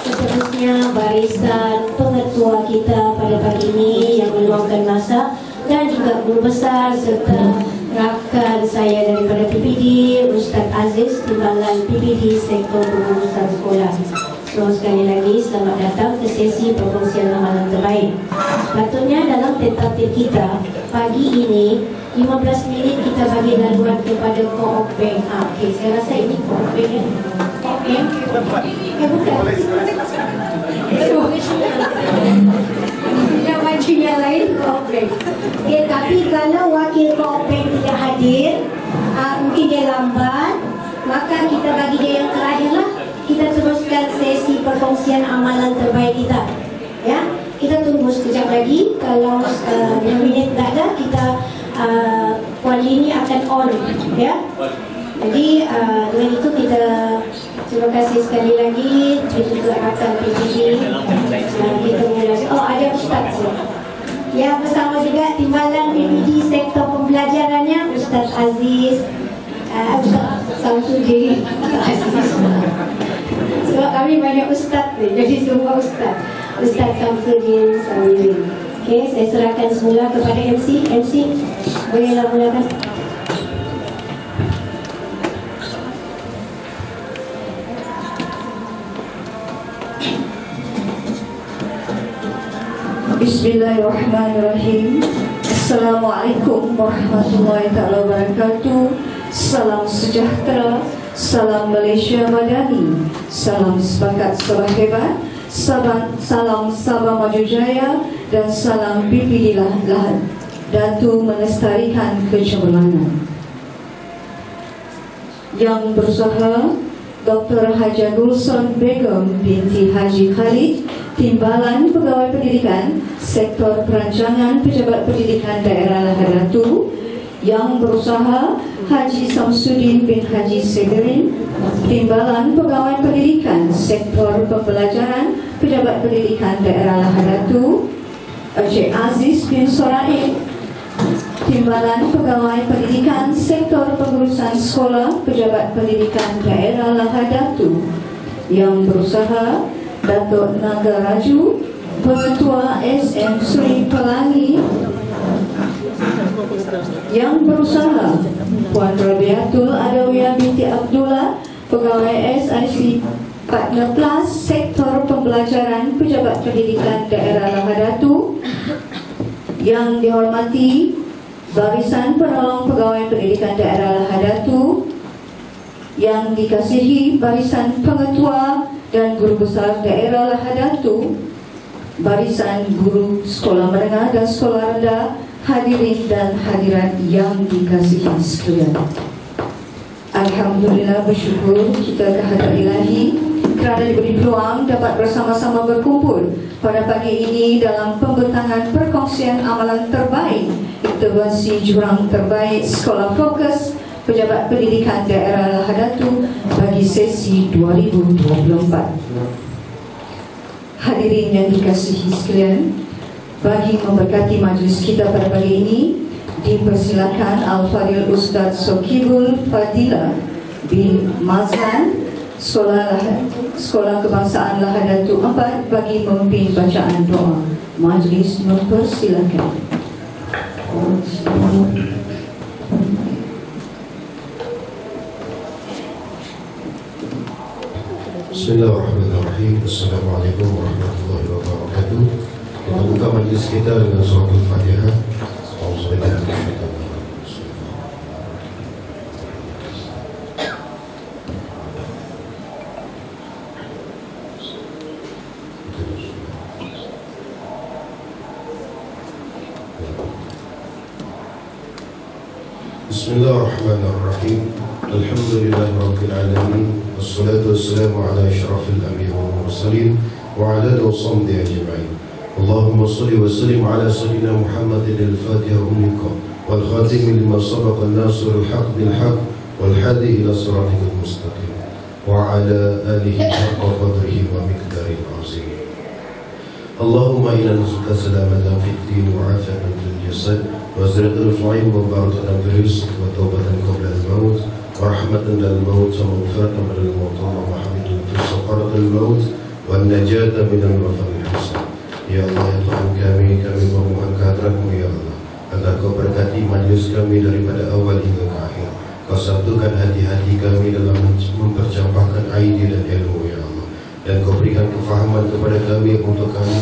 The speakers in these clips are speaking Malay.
Seterusnya barisan pengetua kita pada pagi ini yang meluangkan masa, dan juga guru besar serta rakan saya daripada PPD, Ustaz Aziz, Timbalan PPD Sektor Pengurusan Sekolah. So, sekali lagi selamat datang ke sesi perkongsian amalan terbaik. Patutnya dalam tentatif kita pagi ini 15 minit kita bagi laluan kepada Co-op Bank. Okey, saya rasa ini Co-op Bank ya. Co-op Bank? Bukan. Yang macam yang lain Co-op Bank. Okay, tapi kalau wakil Co-op Bank tidak hadir, mungkin dia lambat, maka kita bagi dia yang terakhir lah. Kita teruskan sesi perkongsian amalan terbaik kita. Ya, kita tunggu sekejap lagi. Kalau 5 minit tak ada, kita kuali ini akan on. Ya. Jadi dengan itu kita terima kasih sekali lagi. Kita juga rakan PPD. Kita mulai. Oh, ada Ustaz. Ya, bersama juga Timbalan PPD Sektor Pembelajarannya Ustaz Aziz, Ustaz Samsudin. Sebab kami banyak ustaz ni, jadi semua ustaz. Ustaz Samsudin Samilin. Okey, saya serahkan semula kepada MC. MC, bolehlah mulakan. Bismillahirrahmanirrahim. Assalamualaikum warahmatullahi wabarakatuh. Salam sejahtera, salam Malaysia Madani, salam sepakat Sabah hebat, salam Sabah Maju Jaya, dan salam PPD Lahad, Datu melestarikan kecemerlangan. Yang berusaha Dr. Haji Gulson Begum binti Haji Khalid, Timbalan Pegawai Pendidikan, Sektor Perancangan Pejabat Pendidikan Daerah Lahad Datu. Yang berusaha Haji Samsudin bin Haji Segerin, Timbalan Pegawai Pendidikan, Sektor Pembelajaran Pejabat Pendidikan Daerah Lahad Datu. Encik Aziz bin Soraid, Timbalan Pegawai Pendidikan, Sektor Pengurusan Sekolah Pejabat Pendidikan Daerah Lahad Datu. Yang berusaha Datuk Naga Raju, Pengetua SM Seri Pelangi. Yang berusaha Puan Rabiatul Adawiyah binti Abdullah, Pegawai SIC Partner Plus, Sektor Pembelajaran Pejabat Pendidikan Daerah Lahad Datu. Yang dihormati Barisan Penolong Pegawai Pendidikan Daerah Lahad Datu. Yang dikasihi Barisan Pengetua dan Guru Besar Daerah Lahad Datu, Barisan Guru Sekolah Menengah dan Sekolah Rendah, hadirin dan hadirat yang dikasihi sekalian. Alhamdulillah, bersyukur kita kehadrat Ilahi kerana diberi peluang dapat bersama-sama berkumpul pada pagi ini dalam pembentangan perkongsian amalan terbaik intervensi jurang terbaik Sekolah Fokus Pejabat Pendidikan Daerah Lahad Datu bagi sesi 2024. Hadirin yang dikasihi sekalian, bagi memberkati majlis kita pada pagi ini, dipersilakan Al-Fadil Ustaz Sokibul Fadilah bin Mazlan, Sekolah Kebangsaan Lahad Datu 4 bagi memimpin bacaan doa. Majlis mempersilakan. Bismillahirrahmanirrahim. Assalamualaikum warahmatullahi wabarakatuh. Kita buka majlis kita dengan surah Al-Fatihah. Bismillahirrahmanirrahim. Alhamdulillahirabbil alamin. Wassalatu wassalamu ala asyrafil anbiya'i wal mursalin wa ala alihi washabbihi ajma'in. Allahumma salli wa sallim ala sayyidina Muhammadin al-Fatih ummika wal khatim lima sabaqa an-nasir al-haq bil haq wal hadi ila siratikal mustaqim wa ala alihi haqqa qadrihi wa miqdaril azim. Allahumma inna nas'aluka salamatan fid din wa 'afiyatan fil jasad wa ziyadatan fil 'ilmi wa barakatan fil rizq wa tawbatan qabla al-maut wa ورحمة للموت ومغفرة من الموتى ومحمد في سقرة الموت والنجاة من الوفاة الحسن. Ya Allah, ya Tuhan kami memohon kehadirat-Mu ya Allah, agar Kau berkati majlis kami daripada awal hingga ke akhir. Kau satukan hati-hati kami dalam mempercampakkan idea dan ilmu ya Allah, dan Kau berikan kefahaman kepada kami untuk kami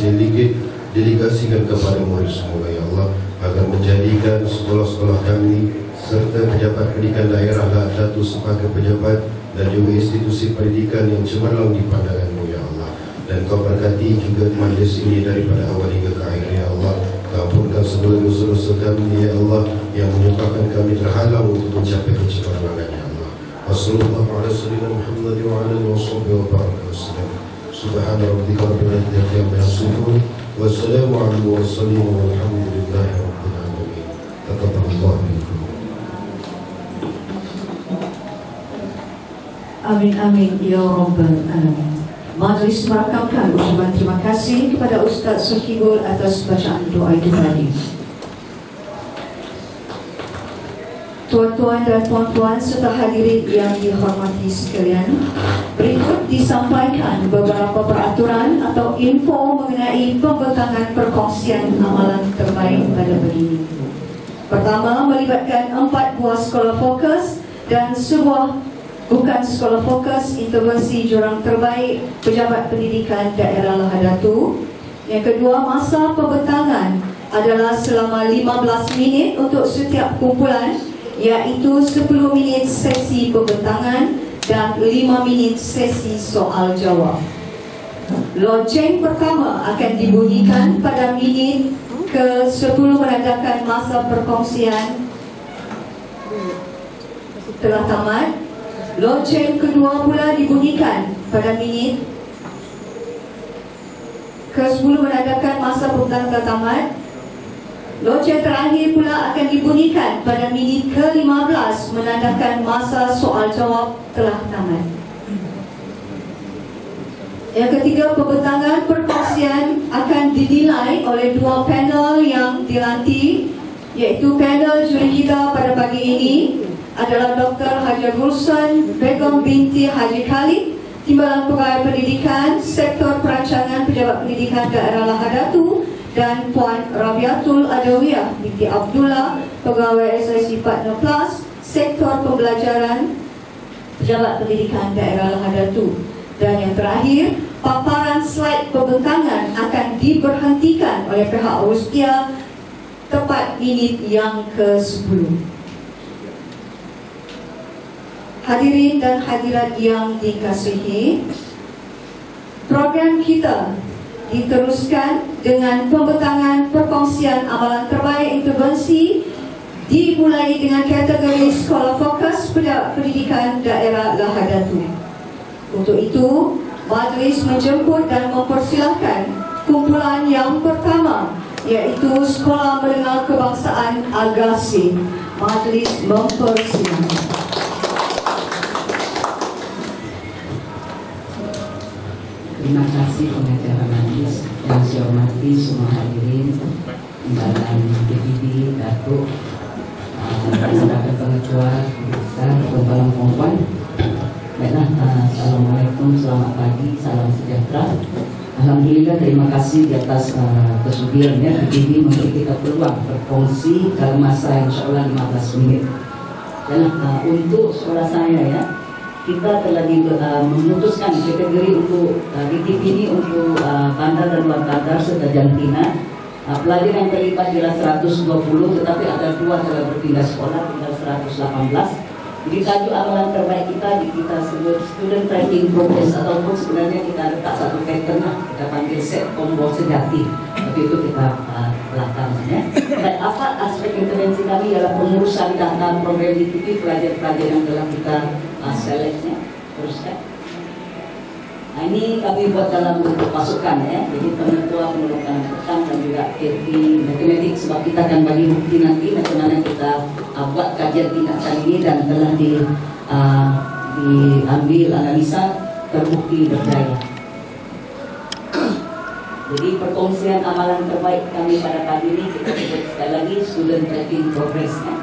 delegasikan kepada murid semula ya Allah, agar menjadikan sekolah-sekolah kami serta pejabat pendidikan daerah Lahadatul sebagai pejabat dan juga institusi pendidikan yang cemerlang di pandangan-Mu ya Allah. Dan Kau berkati juga majlis ini daripada awal hingga ke akhir ya Allah. Kau ampunkan segala dosa-dosa kami ya Allah yang menyebabkan kami terhalang untuk mencapai kecemerlangan ya Allah. Wassalamualaikum warahmatullahi wabarakatuh. Subhana rabbika rabbil izzati amma yasifun. Wassalamu ala al-mursalin walhamdulillahi rabbil alamin. Taqabbalallahu minkum. Amin amin ya rabbal alamin. Majlis merakamkan ucapan terima kasih kepada Ustaz Sulkifli atas bacaan doa itu tadi. Tuan-tuan dan puan-puan serta hadirin yang dihormati sekalian, berikut disampaikan beberapa peraturan atau info mengenai pembentangan perkongsian amalan terbaik pada pagi ini. Pertama, melibatkan 4 buah sekolah fokus dan sebuah bukan sekolah fokus intervensi jurang terbaik pejabat pendidikan daerah Lahadatul. Yang kedua, masa pembentangan adalah selama 15 minit untuk setiap kumpulan, iaitu 10 minit sesi pembentangan dan 5 minit sesi soal jawab. Loceng pertama akan dibunyikan pada minit ke-10 menandakan masa perkongsian telah tamat. Loceng kedua pula dibunyikan pada minit ke-10 menandakan masa pembentangan telah tamat. Loceng terakhir pula akan dibunyikan pada minit ke-15 menandakan masa soal jawab telah tamat. Yang ketiga, pembentangan perkongsian akan dinilai oleh 2 panel yang dilantik, iaitu panel juri kita pada pagi ini adalah Dr. Haja Gulson Begum binti Haji Khalid, Timbalan Pegawai Pendidikan Sektor Perancangan Pejabat Pendidikan Daerah Lahadatul, dan Puan Rabiatul Adawiyah binti Abdullah, Pegawai SIC Partner Plus Sektor Pembelajaran Pejabat Pendidikan Daerah Lahadatul. Dan yang terakhir, paparan slide pembentangan akan diberhentikan oleh pihak Rustia tepat minit yang ke-10. Hadirin dan hadirat yang dikasihi, program kita diteruskan dengan pembentangan perkongsian amalan terbaik intervensi dimulai dengan kategori sekolah fokus pejabat pendidikan daerah Lahadatul. Untuk itu, majlis menjemput dan mempersilahkan kumpulan yang pertama, iaitu Sekolah Menengah Kebangsaan Agasin. Majlis mempersilahkan. Terima kasih pengacara majlis yang saya hormati semua hadirin, Timbalan PPD, Datuk, saudara pengetua, Timbalan perempuan. Baiklah, Assalamualaikum, selamat pagi, salam sejahtera. Alhamdulillah, terima kasih di atas kesudiannya PPD memberi kita peluang berkongsi dalam masa insyaAllah 15 menit. Dan untuk saudara saya ya, kita telah memutuskan kategori untuk DTP ini untuk bandar dan luar bandar serta jantina. Pelajar yang terlibat adalah 120, tetapi ada 2 telah berpindah sekolah, tinggal 118. Jadi tajuk amalan terbaik kita sebut student tracking progress, ataupun sebenarnya kita letak satu pattern lah, kita panggil set combo sejati. Tapi itu kita belakangnya. Dan apa aspek intervensi kami ialah pengurusan data program DTP pelajar-pelajar yang telah kita seleksinya. Teruskan. Nah, ini kami buat dalam bentuk pasukan ya. Jadi penentuan pengurusan petang dan juga KP matematik, sebab kita akan bagi bukti nanti bagaimana kita buat kajian tingkat kali ini dan telah diambil analisa terbukti berdaya. Jadi perkongsian amalan terbaik kami pada pagi ini kita sebut sekali lagi student tracking progress ya.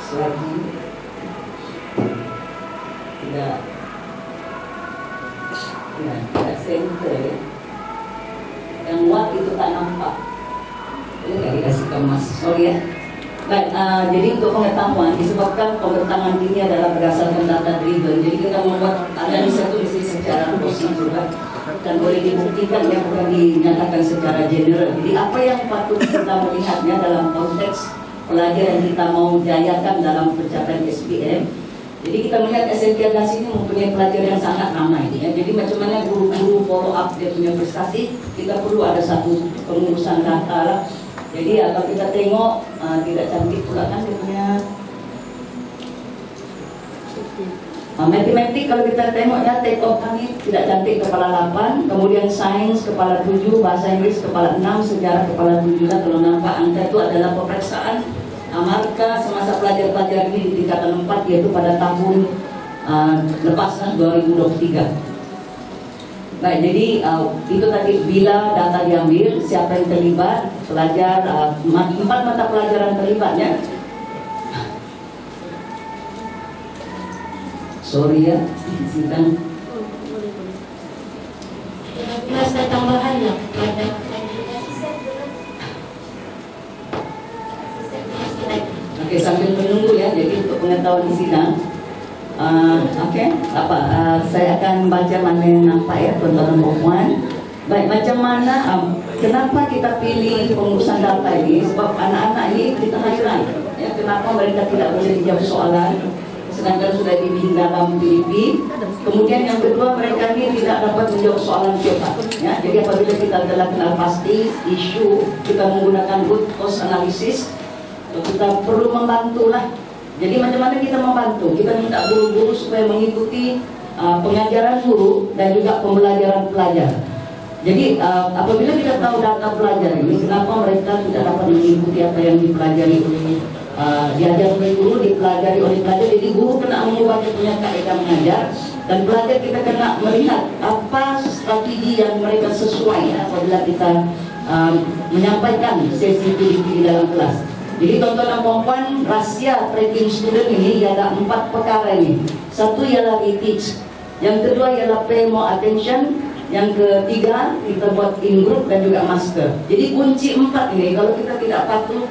selagi tidak center ya. Yang what itu tak nampak. Ini nggak dikasih ke Mas, sorry ya. Baik, jadi untuk pengetahuan disebabkan pembentangan ini adalah berdasarkan data driven. Jadi kita membuat analisa itu mesti secara prosedural dan boleh dibuktikan ya, bukan dinyatakan secara general. Jadi apa yang patut kita melihatnya dalam konteks pelajar yang kita mau jayakan dalam pencapaian SPM. Jadi kita melihat SMK Agas ini mempunyai pelajar yang sangat ramai ya. Jadi macam mana guru-guru follow up dia punya prestasi, kita perlu ada satu pengurusan data lah. Jadi kalau kita tengok tidak cantik pula kan dia punya matematik. Kalau kita tengok ya, take off kami tidak cantik kepala 8, kemudian sains kepala 7, bahasa Inggris kepala 6, sejarah kepala 7 lah. Kalau nampak angka itu adalah pemeriksaan markah semasa pelajar-pelajar ini di tingkatan 4, yaitu pada tahun lepas kan 2023. Baik, jadi itu tadi bila data diambil, siapa yang terlibat, pelajar, 4 mata pelajaran terlibatnya. Sorry ya, sidang. Masa tambahannya pada Oke, sambil menunggu ya, jadi untuk pengetahuan di sidang. Saya akan baca mana yang nampak ya, tuan-tuan dan puan. Baik, macam mana, kenapa kita pilih pengurusan data ini? Sebab anak-anak ini kita hairan ya, kenapa mereka tidak boleh dijawab soalan sedangkan sudah dibimbing dalam PDP. Kemudian yang kedua, mereka ini tidak dapat menjawab soalan cepat ya. Jadi apabila kita telah kenal pasti isu, kita menggunakan root cause analysis, kita perlu membantulah. Jadi macam mana kita membantu? Kita minta guru-guru supaya mengikuti pengajaran guru dan juga pembelajaran pelajar. Jadi apabila kita tahu data pelajar ini, kenapa mereka tidak dapat mengikuti apa yang dipelajari oleh diajar oleh guru, dipelajari oleh pelajar. Jadi guru kena mengubah punya kaidah mengajar, dan pelajar kita kena melihat apa strategi yang mereka sesuai apabila kita menyampaikan sesi PDP di dalam kelas. Jadi tuan-tuan dan puan, rahsia tracking student ini ada 4 perkara ini. Satu ialah reteach, yang kedua ialah pay more attention, yang ketiga kita buat in group dan juga master. Jadi kunci 4 ini kalau kita tidak patuh,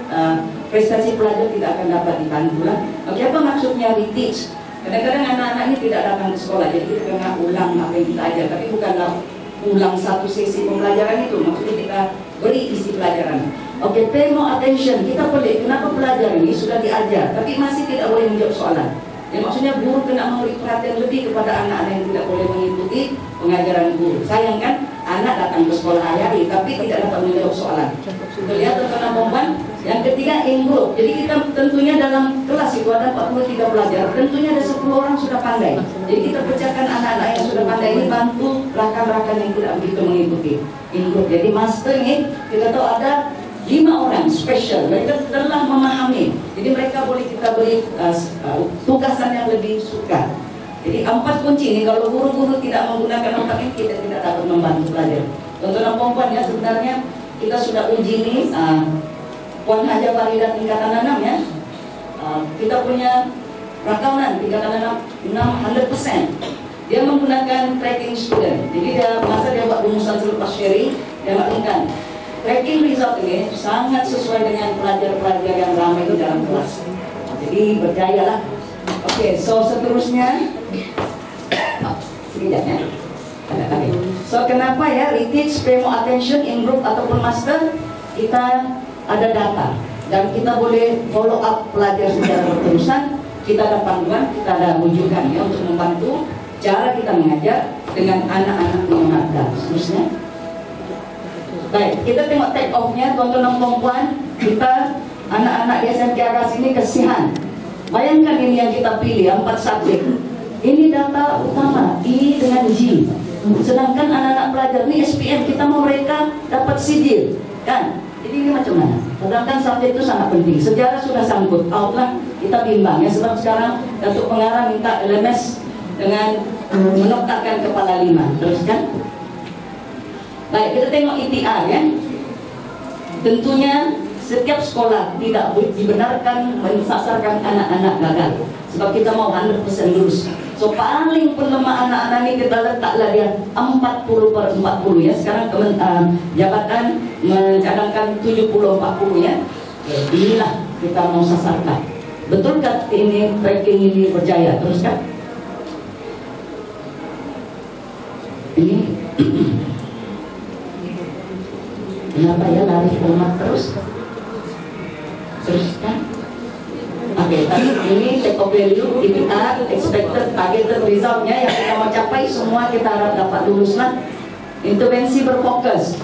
prestasi pelajar tidak akan dapat dibantu lah. Oke, apa maksudnya reteach? Kadang-kadang anak-anak ini tidak datang ke sekolah, jadi kita kena ulang apa yang kita ajar, tapi bukanlah ulang satu sesi pembelajaran itu, maksudnya kita beri isi pelajaran. Oke, pay more attention. Kita boleh, kenapa pelajar ini sudah diajar tapi masih tidak boleh menjawab soalan? Ya, maksudnya guru kena memberi perhatian lebih kepada anak-anak yang tidak boleh mengikuti pengajaran guru. Sayang kan, anak datang ke sekolah hari tapi tidak dapat menjawab soalan. Lihat teman-teman perempuan. Yang ketiga, in group. Jadi kita tentunya dalam kelas itu ada 43 pelajar, tentunya ada 10 orang sudah pandai. Jadi kita pecahkan anak-anak yang sudah pandai ini, bantu rakan-rakan yang tidak begitu mengikuti in group. Jadi master ini kita tahu ada 5 orang special, mereka telah memahami. Jadi mereka boleh kita beri tugasan yang lebih suka. Jadi 4 kunci ini, kalau guru-guru tidak menggunakan 4 ini, kita tidak dapat membantu pelajar. Tuan-tuan dan puan ya, sebenarnya kita sudah uji nih, Puan Haja Faridah tingkatan 6 ya. Kita punya rakaman tingkatan 6 100%. Dia menggunakan tracking student. Jadi dia masa dia buat rumusan selepas sharing, dia maklumkan. Tracking result ini sangat sesuai dengan pelajar-pelajar yang ramai di dalam kelas. Jadi berjayalah. Oke, so seterusnya, sekejap ya. So kenapa ya reteach, pay more attention, in group ataupun master? Kita ada data dan kita boleh follow up pelajar secara berterusan. Kita ada panduan, kita ada rujukan ya untuk membantu cara kita mengajar dengan anak-anak yang ada. Seterusnya. Baik, kita tengok take off-nya, tuan-tuan dan puan. Kita anak-anak di SMK Agas ini kesihan. Bayangkan ini yang kita pilih 4 subjek. Ini data utama I dengan G. Sedangkan anak-anak pelajar ini SPM, kita mau mereka dapat sijil, kan? Jadi ini macam mana? Sedangkan subjek itu sangat penting. Sejarah sudah sangkut, out lah, kita bimbang ya. Sebab sekarang Datuk Pengarah minta LMS dengan menoktakkan kepala 5. Teruskan. Baik, kita tengok ITR ya. Tentunya setiap sekolah tidak dibenarkan mensasarkan anak-anak gagal, sebab kita mau 100% lulus. So paling pelemah anak-anak ini kita letaklah dia 40/40 ya. Sekarang jabatan mencadangkan 70/40 ya. Inilah kita mau sasarkan. Betulkah ini tracking ini berjaya? Teruskan. Ini kenapa ya lari format terus? Teruskan. Oke, tadi ini take off value, KPI, expected, targeted resultnya yang kita mau capai semua kita harap dapat lulus lah. Intervensi berfokus.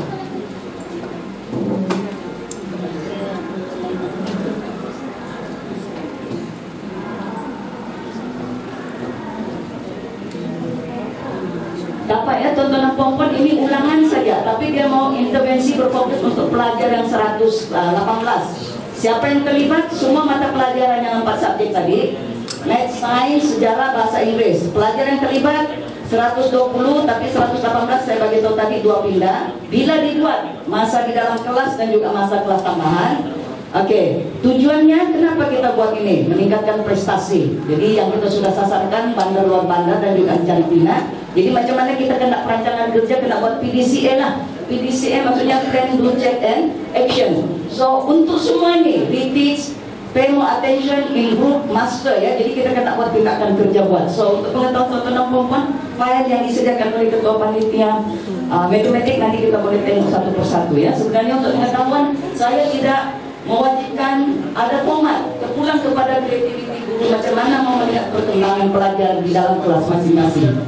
Dapat ya tontonan pompon ini ulangan saja, tapi dia mau intervensi berfokus untuk pelajar yang 118. Siapa yang terlibat? Semua mata pelajaran yang 4 subjek tadi, Math, Sains, Sejarah, Bahasa Inggris. Pelajar yang terlibat 120, tapi 118 saya bagi tahu tadi 2 pindah. Bila dibuat masa di dalam kelas dan juga masa kelas tambahan. Oke, tujuannya kenapa kita buat ini? Meningkatkan prestasi. Jadi yang kita sudah sasarkan bandar luar bandar dan juga Argentina. Jadi macam mana kita kena perancangan kerja, kena buat PDCA lah. PDCA maksudnya Plan, Do, Check, and Action. So untuk semua ini, reteach, pay more attention, improve, master ya. Jadi kita kena buat tindakan kerja buat. So untuk pengetahuan tontonan perempuan, file yang disediakan oleh ketua panitia matematik nanti kita boleh tengok satu persatu ya. Sebenarnya untuk pengetahuan, saya tidak mewajibkan ada format, terpulang kepada kreativiti guru macam mana mau melihat perkembangan pelajar di dalam kelas masing-masing.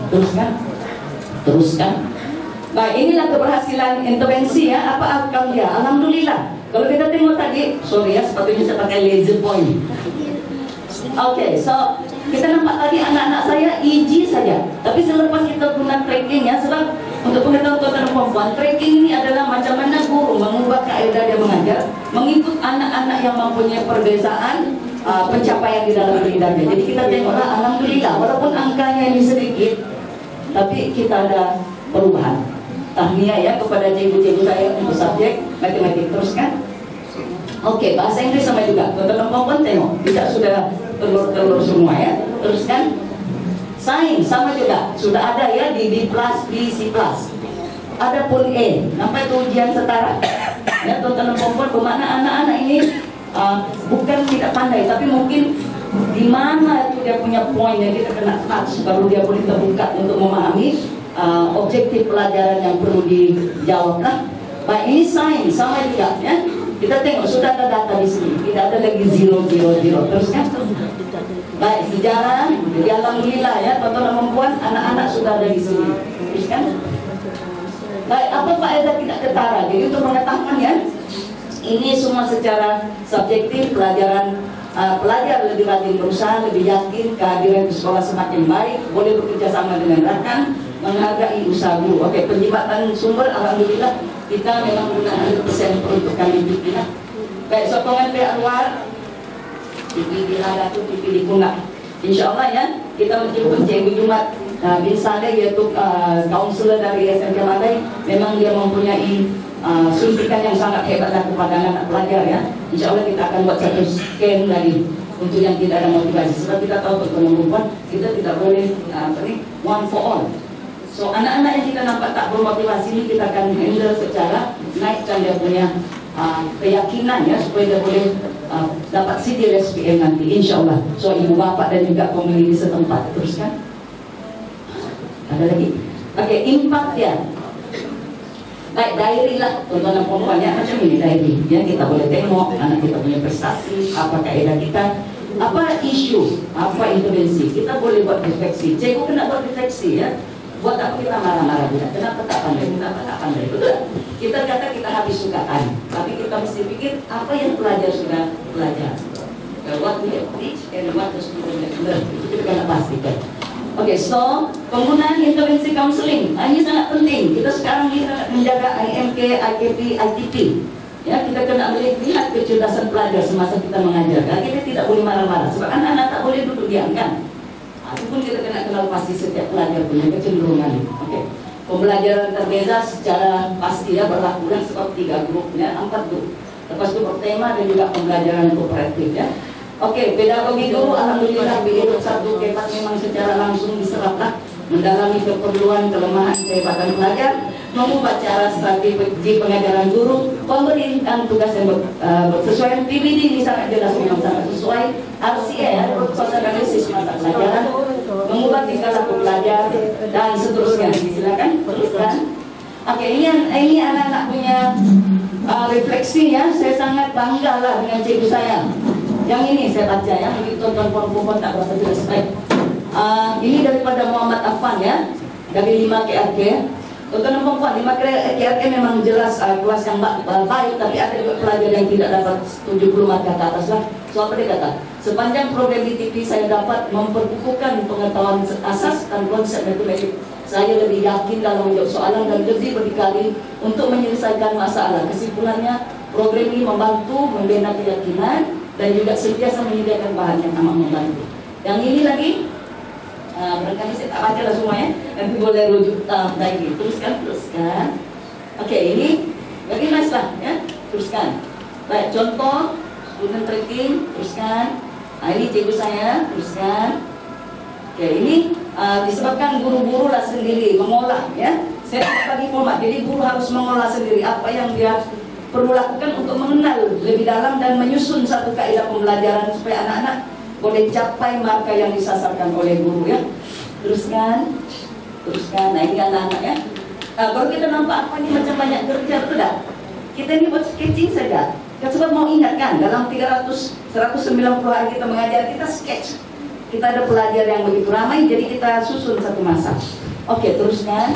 Teruskan. Baik, inilah keberhasilan intervensi ya. Apa outcome dia? Alhamdulillah. Kalau kita tengok tadi, sorry ya, sepatutnya saya pakai laser point. Oke, so kita nampak tadi anak-anak saya easy saja. Tapi selepas kita guna tracking ya, sebab untuk pengetahuan tuan-tuan dan puan-puan, tracking ini adalah macam mana guru mengubah kaedah dia mengajar, mengikut anak-anak yang mempunyai perbezaan pencapaian di dalam bidangnya. Jadi kita tengoklah, alhamdulillah, walaupun angkanya ini sedikit, tapi kita ada perubahan. Tahniah ya kepada cikgu-cikgu saya untuk subjek matematik. Teruskan. Oke, bahasa Inggris sama juga. Tuan-tuan dan puan-puan tengok, tidak sudah telur-telur semua ya. Teruskan. Sains sama juga, sudah ada ya di B+, B, C+. Ada pun E, nampak itu ujian setara. Ya tuan-tuan dan puan-puan, bermakna anak-anak ini bukan tidak pandai, tapi mungkin di mana itu dia punya poin yang kita kena touch, baru dia boleh terbuka untuk memahami objektif pelajaran yang perlu dijawab lah. Baik, ini sains sama juga ya. Kita tengok sudah ada data di sini, tidak ada lagi 0, 0, 0. Teruskan. Baik, sejarah, jadi alhamdulillah ya, tuan-tuan dan puan, anak-anak sudah ada di sini. Teruskan. Baik, apa faedah tidak ketara? Jadi untuk mengetahui ya, ini semua secara subjektif, pelajar lebih rajin berusaha, lebih yakin, kehadiran di sekolah semakin baik, boleh bekerja sama dengan rekan, menghargai usaha guru. Oke, penjibatan sumber, alhamdulillah kita memang menggunakan 100% peruntukan di kita. Baik, sokongan pihak luar, TV di Ladatu, TV di Kunak. Insya Allah ya, kita menjemput Cikgu Jumat bin Saleh, yaitu kaunselor dari SMK Madai. Memang dia mempunyai suntikan yang sangat hebat kepada anak pelajar ya. Insya Allah kita akan buat satu scan lagi untuk yang tidak ada motivasi. Sebab kita tahu perempuan kita tidak boleh one for all. So anak-anak yang kita nampak tak bermotivasi ini kita akan handle secara naikkan dia punya keyakinan ya, supaya dia boleh dapat CD SPM nanti insya Allah. So ibu bapak dan juga komuniti setempat. Teruskan. Ada lagi. Oke, impact ya. Baik, diary lah tuan-tuan dan puan-puan ya, macam ini diary ya, kita boleh tengok anak kita punya prestasi, apa kaedah kita, apa isu, apa intervensi. Kita boleh buat refleksi. Cikgu kena buat refleksi ya. Buat apa kita marah-marah juga? Kenapa tak pandai? Kenapa tak pandai? Betul? Kita kata kita habis sukaan, tapi kita mesti pikir apa yang pelajar sudah belajar. What we have teach and what the student have learned. Itu kita kena pastikan. Oke, so penggunaan intervensi counseling ini sangat penting. Kita sekarang kita menjaga IMK, IKP, ITP. Ya, kita kena melihat kecerdasan pelajar semasa kita mengajar. Kita tidak boleh marah-marah, sebab anak-anak tak boleh duduk diam kan. Ataupun kita kena kenal pasti setiap pelajar punya kecenderungan. Oke, pembelajaran terbeza secara pasti ya berlaku sebab 3 grup ya, 4 grup. Lepas itu bertema dan juga pembelajaran kooperatif ya. Oke, pedagogi guru alhamdulillah beliau 1 ke 4 memang secara langsung diseraplah mendalami keperluan kelemahan kehebatan pelajar, mengubah cara strategi pengajaran guru, pemberian tugas yang sesuai PBD ini sangat jelas memang sangat sesuai, RCA ya, proses analisis mata pelajaran, mengubah tingkah laku pelajar dan seterusnya. Silakan teruskan. Oke, ini anak-anak punya refleksi ya. Saya sangat bangga lah dengan cikgu saya. Yang ini saya baca ya, begitu tuan-tuan tak berasa tidak baik. Ini daripada Muhammad Affan ya, dari 5 KRK. Tuan-tuan dan puan, 5 KRK memang jelas kelas yang baik, tapi ada juga pelajar yang tidak dapat 70 mark ke atas lah. So apa dia kata? Sepanjang program di TV saya dapat memperbukukan pengetahuan asas dan konsep matematik. Saya lebih yakin dalam menjawab soalan dan lebih berdikari untuk menyelesaikan masalah. Kesimpulannya, program ini membantu membina keyakinan dan juga sentiasa menyediakan bahan yang amat membantu. Yang ini lagi, barangkali saya tak baca lah semua ya, nanti boleh rujuk lagi. Teruskan. Oke, ini lagi nice lah ya, teruskan. Baik, contoh student tracking, teruskan. Ini cikgu saya, teruskan. Oke, ini disebabkan guru-guru lah sendiri mengolah ya. Saya bagi format, jadi guru harus mengolah sendiri apa yang dia perlu lakukan untuk mengenal lebih dalam dan menyusun satu kaidah pembelajaran supaya anak-anak boleh capai marka yang disasarkan oleh guru ya. Teruskan. Nah ini anak-anak ya. Baru kita nampak apa ini macam banyak kerja, betul tak? Kita ini buat sketching saja. Sebab mau ingat kan, dalam 190 hari kita mengajar, kita sketch. Kita ada pelajar yang begitu ramai, jadi kita susun satu masa. Oke, teruskan.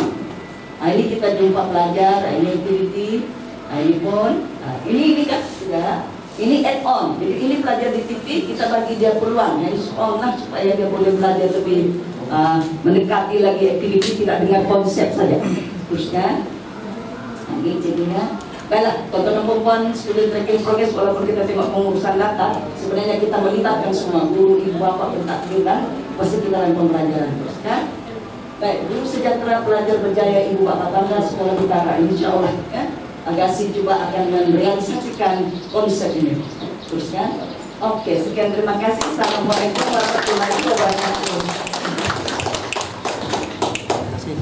Ini kita jumpa pelajar, ini activity. Ini pun, ini kan sudah, ini add-on. Jadi ini pelajar di TV, kita bagi dia peluang, ya, lah supaya dia boleh belajar lebih mendekati lagi aktiviti, tidak dengan konsep saja. Teruskan. Ini jadinya. Baiklah, tontonan perempuan student tracking progress, walaupun kita tengok pengurusan data, sebenarnya kita melibatkan semua guru, ibu bapa, pentakdiran, pasti kita dalam pembelajaran. Teruskan. Baik, guru sejahtera pelajar berjaya ibu bapa tangga sekolah utara, insya Allah ya. Agasi juga akan merealisasikan konsep ini. Teruskan. Oke, sekian terima kasih. Assalamualaikum warahmatullahi wabarakatuh.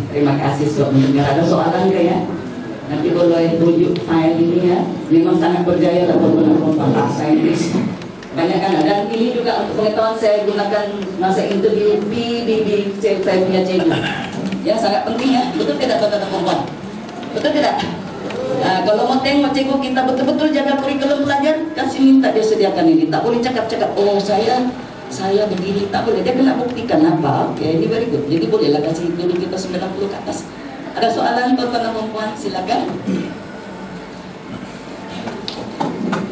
Terima kasih sudah mendengar. Ada soalan nggak ya? Nanti boleh tunjuk file ini ya. Memang sangat berjaya dalam menggunakan bahasa Inggris. Banyak kan. Dan ini juga untuk pengetahuan saya gunakan masa interview PBB saya punya cikgu. Ya sangat penting ya. Betul tidak teman-teman perempuan? Betul tidak? Nah, kalau mau tengok cikgu kita betul-betul jaga kurikulum pelajar, kasih minta dia sediakan ini. Tak boleh cakap-cakap, oh saya begini, tak boleh. Dia kena buktikan apa. Oke, ini very good. Jadi bolehlah kasih dulu kita 90 ke atas. Ada soalan tuan-tuan dan perempuan? Silakan.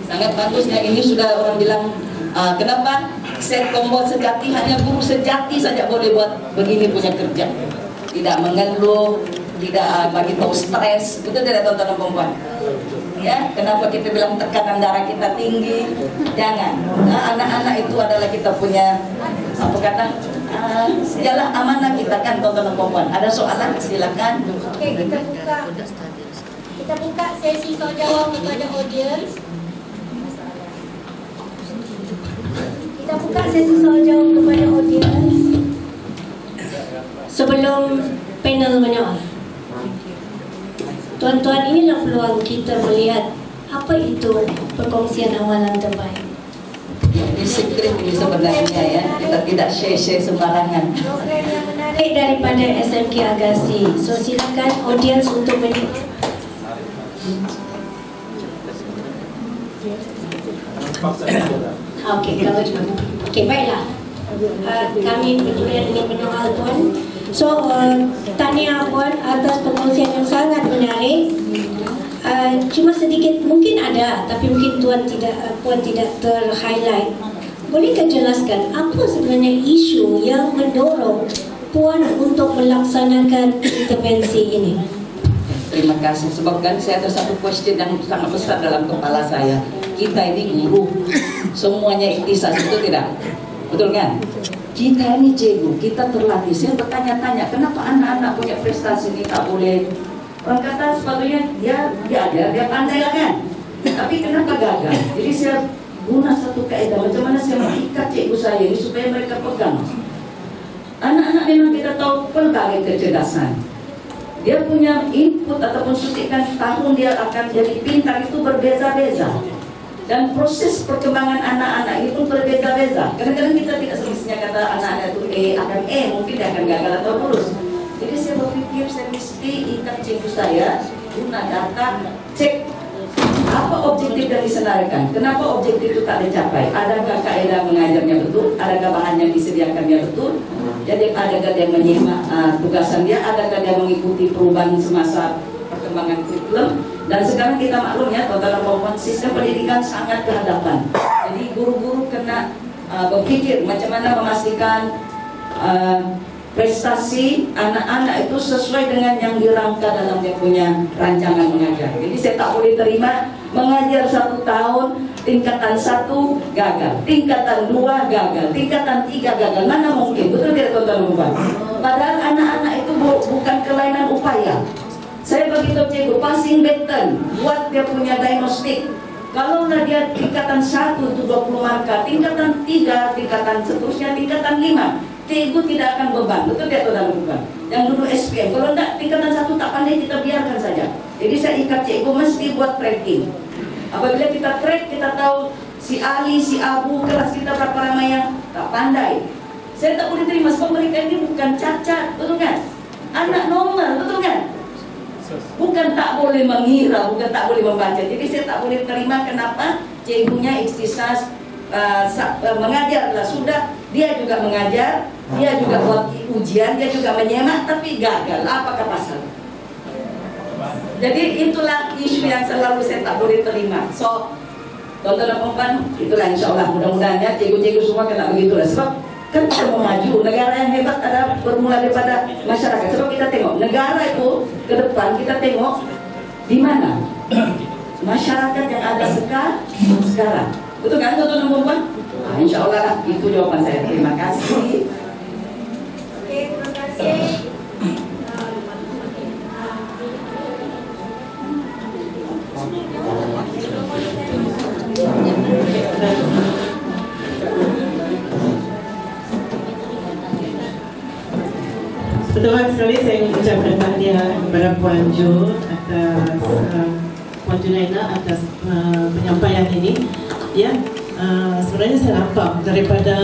Sangat bagusnya ini sudah orang bilang kenapa set combo sejati hanya guru sejati saja boleh buat begini punya kerja. Tidak mengeluh, tidak bagi tahu stres, betul tidak tuan-tuan dan perempuan? Ya, kenapa kita bilang tekanan darah kita tinggi? Jangan. Nah, anak-anak itu adalah kita punya apa kata? Ialah amanah kita kan tuan-tuan dan perempuan. Ada soalan? Silakan. Oke, kita buka sesi soal jawab kepada audiens. Kita buka sesi soal jawab kepada audiens. Sebelum panel menyoal. Tuan-tuan, inilah peluang kita melihat apa itu perkongsian awalan terbaik. Ini secret ini sebenarnya ya, kita tidak share sembarangan. Program yang menarik daripada SMK Agasi. So silakan audiens untuk menikmati. Okey, baiklah. Kami berjumpa dengan penyoal Puan. So, tahniah Puan atas perkongsian yang sangat menarik. Cuma sedikit mungkin ada, tapi mungkin Puan tidak ter-highlight. Bolehkah jelaskan apa sebenarnya isu yang mendorong Puan untuk melaksanakan intervensi ini? Terima kasih. Sebab kan saya ada satu question yang sangat besar dalam kepala saya. Kita ini guru, semuanya ikhtisas, itu tidak? Betul kan? Kita ini cikgu, kita terlatih. Saya bertanya-tanya, kenapa anak-anak punya prestasi ini tak boleh? Orang kata sepatutnya dia pandai lah kan? Tapi kenapa gagal? Jadi saya guna satu kaidah macam mana saya mengikat cikgu saya ini supaya mereka pegang. Anak-anak memang kita tahu pelbagai kecerdasan. Dia punya input ataupun suntikan tahun dia akan jadi pintar itu berbeza-beza. Dan proses perkembangan anak-anak ini pun berbeza-beza. Kadang-kadang kita tidak semestinya kata anak-anak itu akan mungkin dia akan gagal atau lulus. Jadi saya berpikir saya mesti ikat cikgu saya, guna data, cek apa objektif yang disenaraikan. Kenapa objektif itu tak dicapai? Adakah kaedah mengajarnya betul? Adakah bahan yang disediakannya betul? Jadi adakah dia menyimak tugasan dia? Adakah dia mengikuti perubahan semasa perkembangan kurikulum? Dan sekarang kita maklum ya, total sistem pendidikan sangat kehadapan. Jadi guru-guru kena berpikir macam mana memastikan prestasi anak-anak itu sesuai dengan yang dirangka dalam dia punya rancangan mengajar. Jadi saya tak boleh terima mengajar 1 tahun tingkatan 1 gagal, tingkatan 2 gagal, tingkatan 3 gagal. Mana mungkin? Betul tidak tuan-tuan? Padahal anak-anak itu bukan kelainan upaya. Saya begitu cikgu passing baton, buat dia punya diagnostik. Kalau dia tingkatan 1 itu 20 marka, tingkatan 3, tingkatan seterusnya, tingkatan 5, cikgu tidak akan beban. Betul tidak tuan beban? Yang dulu SPM, kalau tidak tingkatan 1 tak pandai kita biarkan saja. Jadi saya ikat cikgu mesti buat tracking. Apabila kita track, kita tahu si Ali, si Abu, kelas kita berapa ramai yang tak pandai. Saya tak boleh terima sebab mereka ini bukan cacat, betul kan? Anak normal, betul kan? Bukan tak boleh mengira, bukan tak boleh membaca. Jadi saya tak boleh terima kenapa cikgunya ikhtisas mengajarlah sudah, dia juga mengajar, dia juga buat ujian, dia juga menyemak, tapi gagal. Apakah pasal? Jadi itulah isu yang selalu saya tak boleh terima. So, tuan-tuan dan puan, itulah insya Allah mudah-mudahan cikgu-cikgu semua kena begitulah. Sebab kan kita mau maju, negara yang hebat ada bermula daripada masyarakat. Sebab kita tengok negara itu ke depan, kita tengok di mana masyarakat yang ada sekarang. Betul kan tuan-tuan dan puan? Nah, insya Allah lah itu jawaban saya. Terima kasih. Oke, terima kasih. Pertama sekali saya ingin ucapkan tahniah kepada Puan Jo atas Puan Junaina atas penyampaian ini. Ya, sebenarnya saya nampak daripada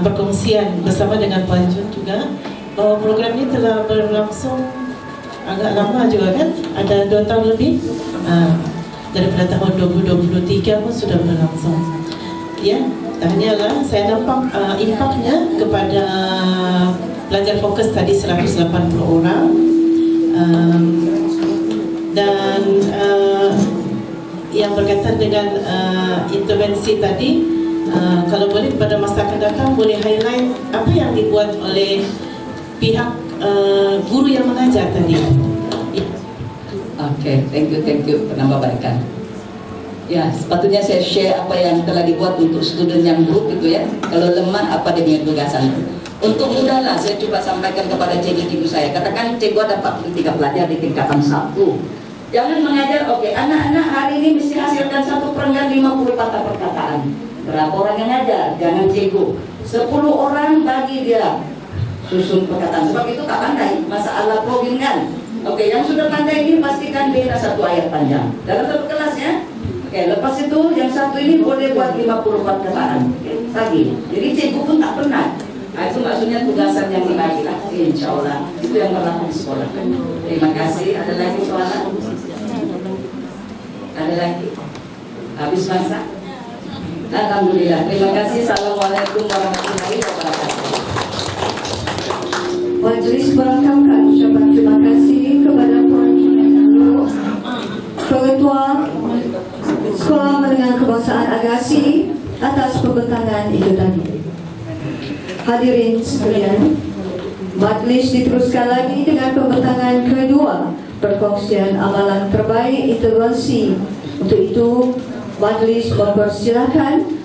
perkongsian bersama dengan Puan Jo juga bahawa program ini telah berlangsung agak lama juga kan, ada 2 tahun lebih. Daripada tahun 2023 pun sudah berlangsung. Ya, tahniahlah. Saya nampak impaknya kepada pelajar fokus tadi 180 orang. Dan yang berkaitan dengan intervensi tadi, kalau boleh pada masa akan datang boleh highlight apa yang dibuat oleh pihak guru yang mengajar tadi. Oke, thank you penambahbaikan. Ya, sepatutnya saya share apa yang telah dibuat untuk student yang buruk itu ya. Kalau lemah apa dia punya tugasan. Untuk mudahlah saya coba sampaikan kepada cikgu-cikgu saya. Katakan cikgu ada 43 pelajar di tingkatan 1. Jangan mengajar, oke, anak-anak hari ini mesti hasilkan 1 perenggan 50 patah perkataan. Berapa orang yang ngajar? Jangan cikgu. 10 orang bagi dia susun perkataan. Sebab itu tak pandai. Masalah probing kan. Oke, yang sudah pandai ini pastikan bina 1 ayat panjang dalam 1 kelas ya. Oke, lepas itu yang 1 ini boleh buat 50 perkataan pagi. Jadi cikgu pun tak penat. Nah, itu maksudnya tugasan yang dibagi lah. Insya Allah itu yang berlaku di sekolah. Terima kasih. Ada lagi soalan? Ada lagi? Habis masa? Alhamdulillah. Terima kasih. Assalamualaikum warahmatullahi wabarakatuh. Majelis merakamkan ucapan terima kasih kepada Puan Junaina, Ketua Sekolah Menengah Kebangsaan Agasi atas pembentangan itu tadi. Hadirin sekalian, majlis diteruskan lagi dengan pembentangan kedua perkongsian amalan terbaik intervensi. Untuk itu, majlis mempersilakan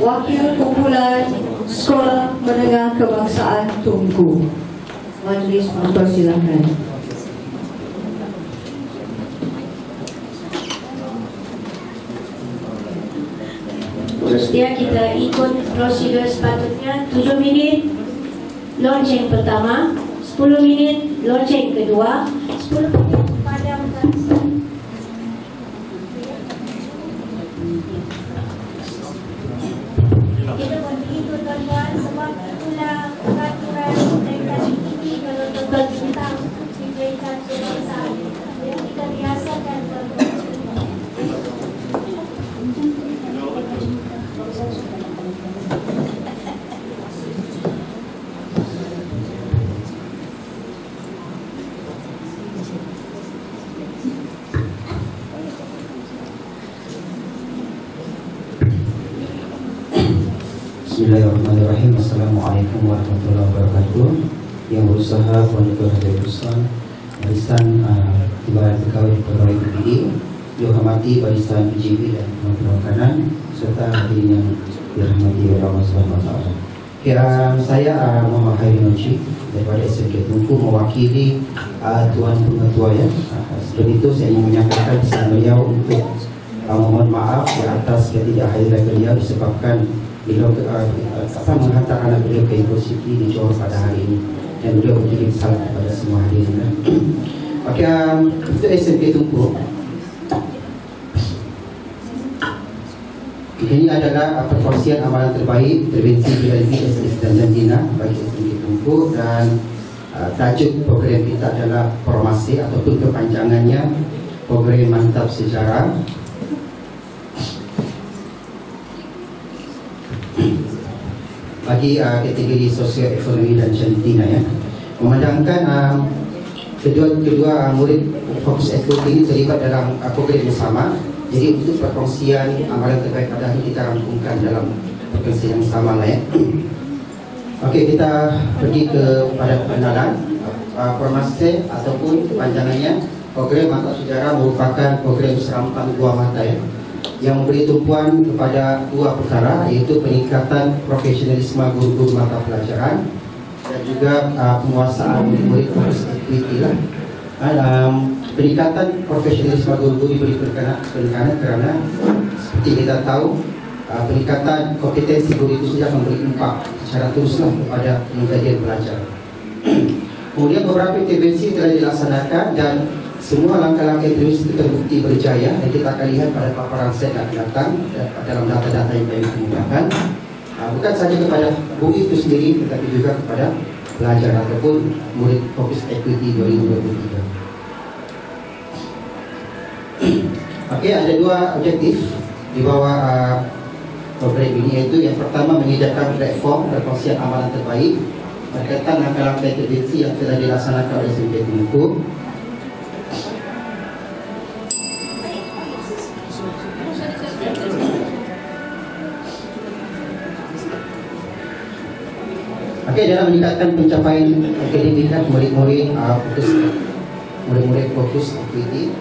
Wakil Kumpulan Sekolah Menengah Kebangsaan Tunku. Majlis mempersilakan. seterusnya kita ikut prosedur sepatutnya. 7 minit lonceng pertama, 10 minit lonceng kedua, 10 minit padamkan. Kita buat begitu tuan-tuan, sebab itulah peraturan mereka ini. Kalau tuan-tuan tentang diberikan kebiasaan yang kita biasakan tuan-tuan. Bismillahirrahmanirrahim. Assalamualaikum warahmatullahi wabarakatuh. Yang berusaha Puan Dr. Haji Ruslan, barisan Timbalan Pegawai PPD, dihormati barisan PGB dan Kementerian Makanan serta hadirin yang dirahmati oleh Allah Subhanahu Wa Taala. Saya Muhammad Hairi Noci daripada SMK Tunku mewakili Tuan Pengetua ya. Sebab itu saya ingin menyampaikan pesan beliau untuk mohon maaf di atas ketidakhadiran beliau disebabkan beliau menghantar anak beliau ke universiti di Johor pada hari ini, dan beliau berkirim salam kepada semua hadirin. Okey, untuk SMK Tunku, ini adalah perkongsian amalan terbaik intervensi PLB SS dan Jantina bagi SMK Tunku, dan tajuk program kita adalah Formasi ataupun kepanjangannya Program Mantap Sejarah. Bagi kategori sosio-ekonomi dan Jantina ya. Memandangkan kedua murid fokus equity ini terlibat dalam program yang sama, jadi untuk perkongsian amalan terbaik pada hari kita rangkumkan dalam perkongsian yang sama lah ya. Okey, kita pergi kepada pengenalan. Formasi ataupun kepanjangannya Program Mantap Sejarah merupakan program serampang dua mata ya, yang memberi tumpuan kepada dua perkara, iaitu peningkatan profesionalisme guru-guru mata pelajaran dan juga penguasaan murid fokus aktiviti lah. Peningkatan profesionalisme guru-guru diberi penekanan kerana seperti kita tahu peningkatan kompetensi guru itu sudah memberi impak secara teruslah kepada pengkajian pelajar. Kemudian beberapa intervensi telah dilaksanakan dan semua langkah-langkah intervensi itu terbukti berjaya, dan kita akan lihat pada paparan saya akan datang dalam data-data yang kami kemukakan, bukan saja kepada guru itu sendiri tetapi juga kepada pelajar ataupun murid fokus equity 2023. Okey, ada dua objektif di bawah program ini, iaitu yang pertama menyediakan platform perkongsian amalan terbaik berkaitan langkah-langkah intervensi yang telah dilaksanakan oleh SMK Tunku. Okey, dalam meningkatkan pencapaian akademik murid-murid fokus aktiviti,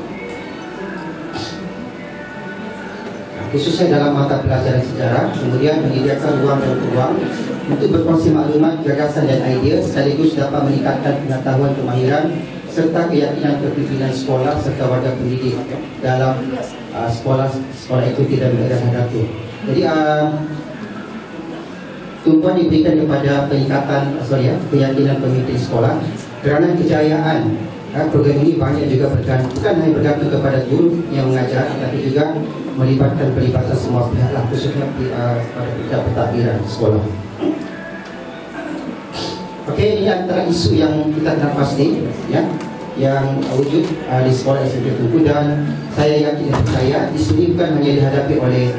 khususnya dalam mata pelajaran sejarah, kemudian menyediakan ruang dan peluang untuk berkongsi maklumat, gagasan dan idea, sekaligus dapat meningkatkan pengetahuan, kemahiran serta keyakinan kepimpinan sekolah serta warga pendidik dalam sekolah aktiviti dan daerah hadapi. Jadi tumpuan diberikan kepada peningkatan keyakinan pemimpin sekolah, kerana kejayaan program ini banyak juga bukan hanya bergantung kepada guru yang mengajar, tetapi juga melibatkan pelibatan semua pihak, khususnya pada pihak pentadbiran sekolah. Okey, ini antara isu yang kita kenal pasti ya, yang wujud di sekolah SMK Tunku, dan saya yakin dan percaya isu ini bukan hanya dihadapi oleh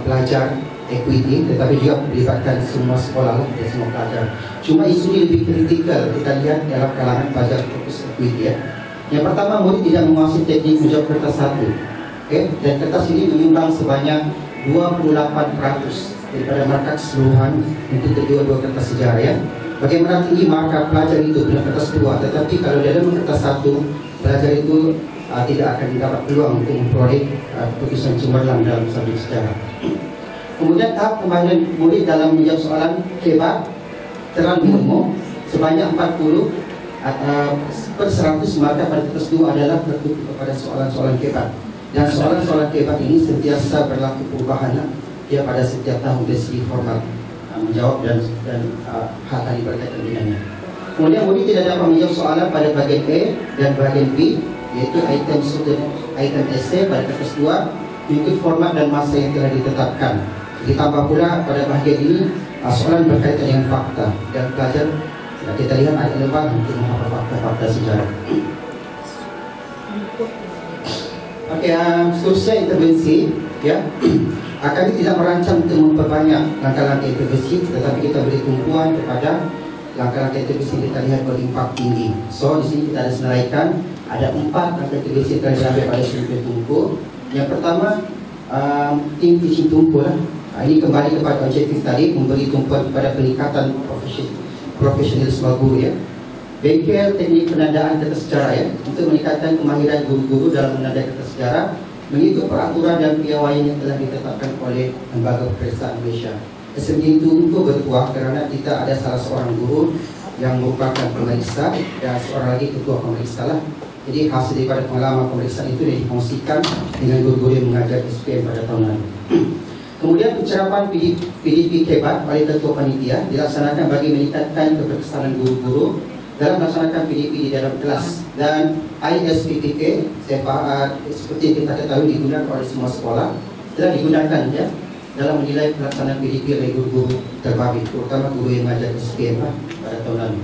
pelajar equity, tetapi juga melibatkan semua sekolah dan semua pelajar. Cuma isu ini lebih kritikal kita lihat dalam kalangan pelajar fokus equity ya. Yang pertama, murid tidak menguasai teknik menjawab kertas satu. Okay? Dan kertas ini menyumbang sebanyak 28% daripada markah keseluruhan untuk kedua-dua kertas sejarah ya. Bagaimana tinggi markah pelajar itu dengan kertas dua, tetapi kalau dalam kertas satu, pelajar itu tidak akan mendapat peluang untuk memperoleh putusan cemerlang dalam subjek sejarah. Kemudian tahap kemahiran murid dalam menjawab soalan kebat terlalu minimum, sebanyak 40 per 100 markah pada kertas 2 adalah tertutup kepada soalan-soalan kebat, dan soalan-soalan kebat ini sentiasa berlaku perubahan dia pada setiap tahun dari segi format menjawab dan hal tadi berkaitan dengannya. Kemudian murid tidak dapat menjawab soalan pada bahagian A dan bahagian B, yaitu item essay pada kertas 2 mengikut format dan masa yang telah ditetapkan. Ditambah pula pada bahagian ini soalan berkaitan dengan fakta dan pelajar kita lihat ada lebar untuk menghafal fakta-fakta sejarah. Okey, seterusnya intervensi, ya. Akan tidak merancang untuk memperbanyak langkah-langkah intervensi, tetapi kita beri tumpuan kepada langkah-langkah intervensi yang kita lihat berimpak tinggi. So di sini kita ada senaraikan ada 4 langkah intervensi yang telah diambil pada studi Tunku. Yang pertama, tim teaching Tunku lah. Ini kembali kepada objektif tadi, memberi tumpuan kepada peningkatan profesionalisme guru, ya. Bengkel teknik penandaan kertas sejarah, ya, untuk meningkatkan kemahiran guru-guru dalam menandai kertas sejarah mengikut peraturan dan piawaian yang telah ditetapkan oleh Lembaga Peperiksaan Malaysia. SMJ itu untuk bertuah kerana kita ada salah seorang guru yang merupakan pemeriksa dan seorang lagi ketua pemeriksa lah. Jadi hasil daripada pengalaman pemeriksaan itu dikongsikan dengan guru-guru yang mengajar SPM pada tahun lalu. Kemudian pencerapan PDP Kebat oleh ketua panitia dilaksanakan bagi meningkatkan keberkesanan guru-guru dalam melaksanakan PDP di dalam kelas, dan ISPPK seperti yang kita ketahui digunakan oleh semua sekolah, telah digunakan, ya, dalam menilai pelaksanaan PDP oleh guru-guru terbabit, terutama guru yang mengajar SPM pada tahun lalu.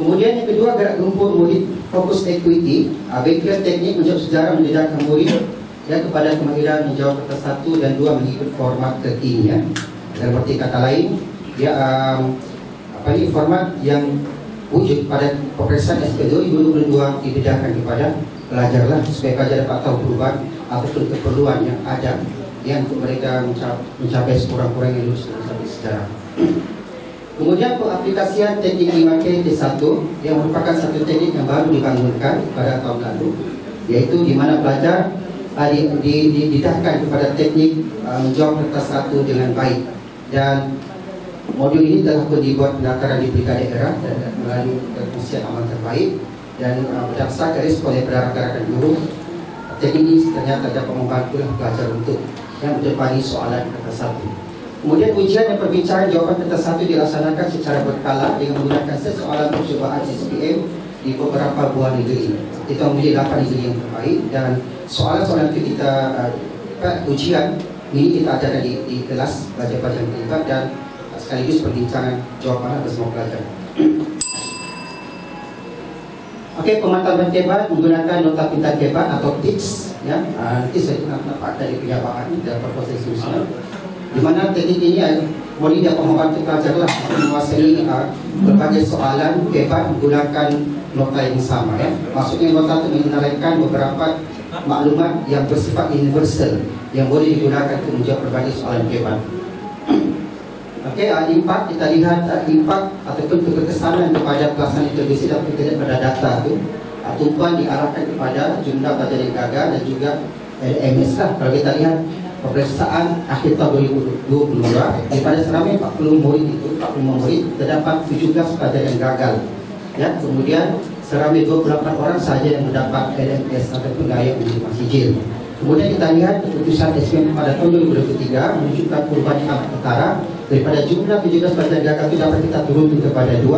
Kemudian yang kedua, gerak lumpur murid fokus equity. Bengkel teknik menjawab sejarah mendedahkan murid dan kepada kemahiran menjawab kertas 1 dan 2 mengikut format terkini, ya. Dalam arti kata lain, dia format yang wujud pada peperiksaan SP2 2022 dibedahkan kepada pelajar lah, supaya pelajar dapat tahu perubahan ataupun keperluan yang ada, yang untuk mereka mencapai sekurang-kurangnya lulus dalam sejarah. Kemudian pengaplikasian teknik 5K T1 yang merupakan satu teknik yang baru dibangunkan pada tahun lalu, yaitu di mana pelajar didedahkan kepada teknik menjawab kertas 1 dengan baik, dan modul ini telah pun dibuat pendaftaran di peringkat daerah dan melalui perkongsian amal terbaik dan berdasarkan respon daripada rakan-rakan guru. Teknik ini ternyata dapat membantu pelajar untuk yang menjawab soalan kertas 1. Kemudian ujian dan perbincangan jawapan kertas 1 dilaksanakan secara berkala dengan menggunakan soalan percubaan SPM di beberapa buah negeri. Kita memilih 8 negeri yang terbaik, dan soalan-soalan itu kita ujian ini kita ajarkan di kelas pelajar-pelajar yang terlibat, dan sekaligus perbincangan jawapan bersama pelajar. Okey, pemantapan Kebat menggunakan nota pintar Kebat atau TIPS, ya. Nanti saya nampak dari penyampaian dalam proses usaha, di mana teknik ini boleh dapat membantu pelajar lah menguasai berbagai soalan Kebat menggunakan nota yang sama, ya. Maksudnya nota itu mengenalkan beberapa maklumat yang bersifat universal yang boleh digunakan untuk menjawab berbagai soalan Kebat. Okey, impak, kita lihat impak ataupun keberkesanan kepada pelaksanaan intervensi dapat kita lihat pada data itu. Tumpuan diarahkan kepada jumlah pelajar yang gagal dan juga LMS lah. Kalau kita lihat peperiksaan akhir tahun 2022, daripada seramai 40 murid itu, 45 murid, terdapat 17 pelajar yang gagal, ya. Kemudian seramai 28 orang sahaja yang mendapat LMS ataupun layak menerima sijil. Kemudian kita lihat keputusan SPM pada tahun 2023 menunjukkan perubahan yang amat ketara. Daripada jumlah 17 pelajar gagal itu dapat kita turunkan kepada 2,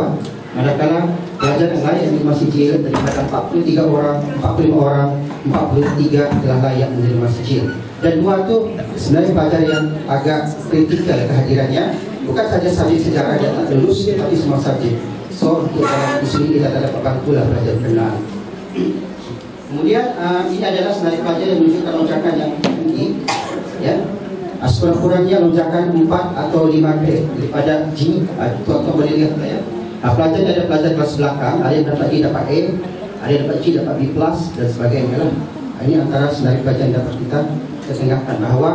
manakala pelajar yang layak menerima sijil daripada 43 orang, 45 orang, 43 telah layak menerima sijil. Dan 2 itu sebenarnya pelajar yang agak kritikal kehadirannya, bukan saja subjek sejarah yang tak lulus, tapi semua subjek. So untuk dalam isu ini kita dapat bantulah pelajar berkenaan. Kemudian ini adalah sebenarnya pelajar yang menunjukkan lonjakan yang tinggi, ya. Sekurang-kurangnya lonjakan 4 atau 5 grade daripada G. Tuan-tuan boleh lihat, ya. Pelajar ini ada pelajar kelas belakang, ada yang dapat D, dapat A, ada yang dapat G, dapat B+, dan sebagainya lah. Ini antara sebenarnya pelajar yang dapat kita ketengahkan bahawa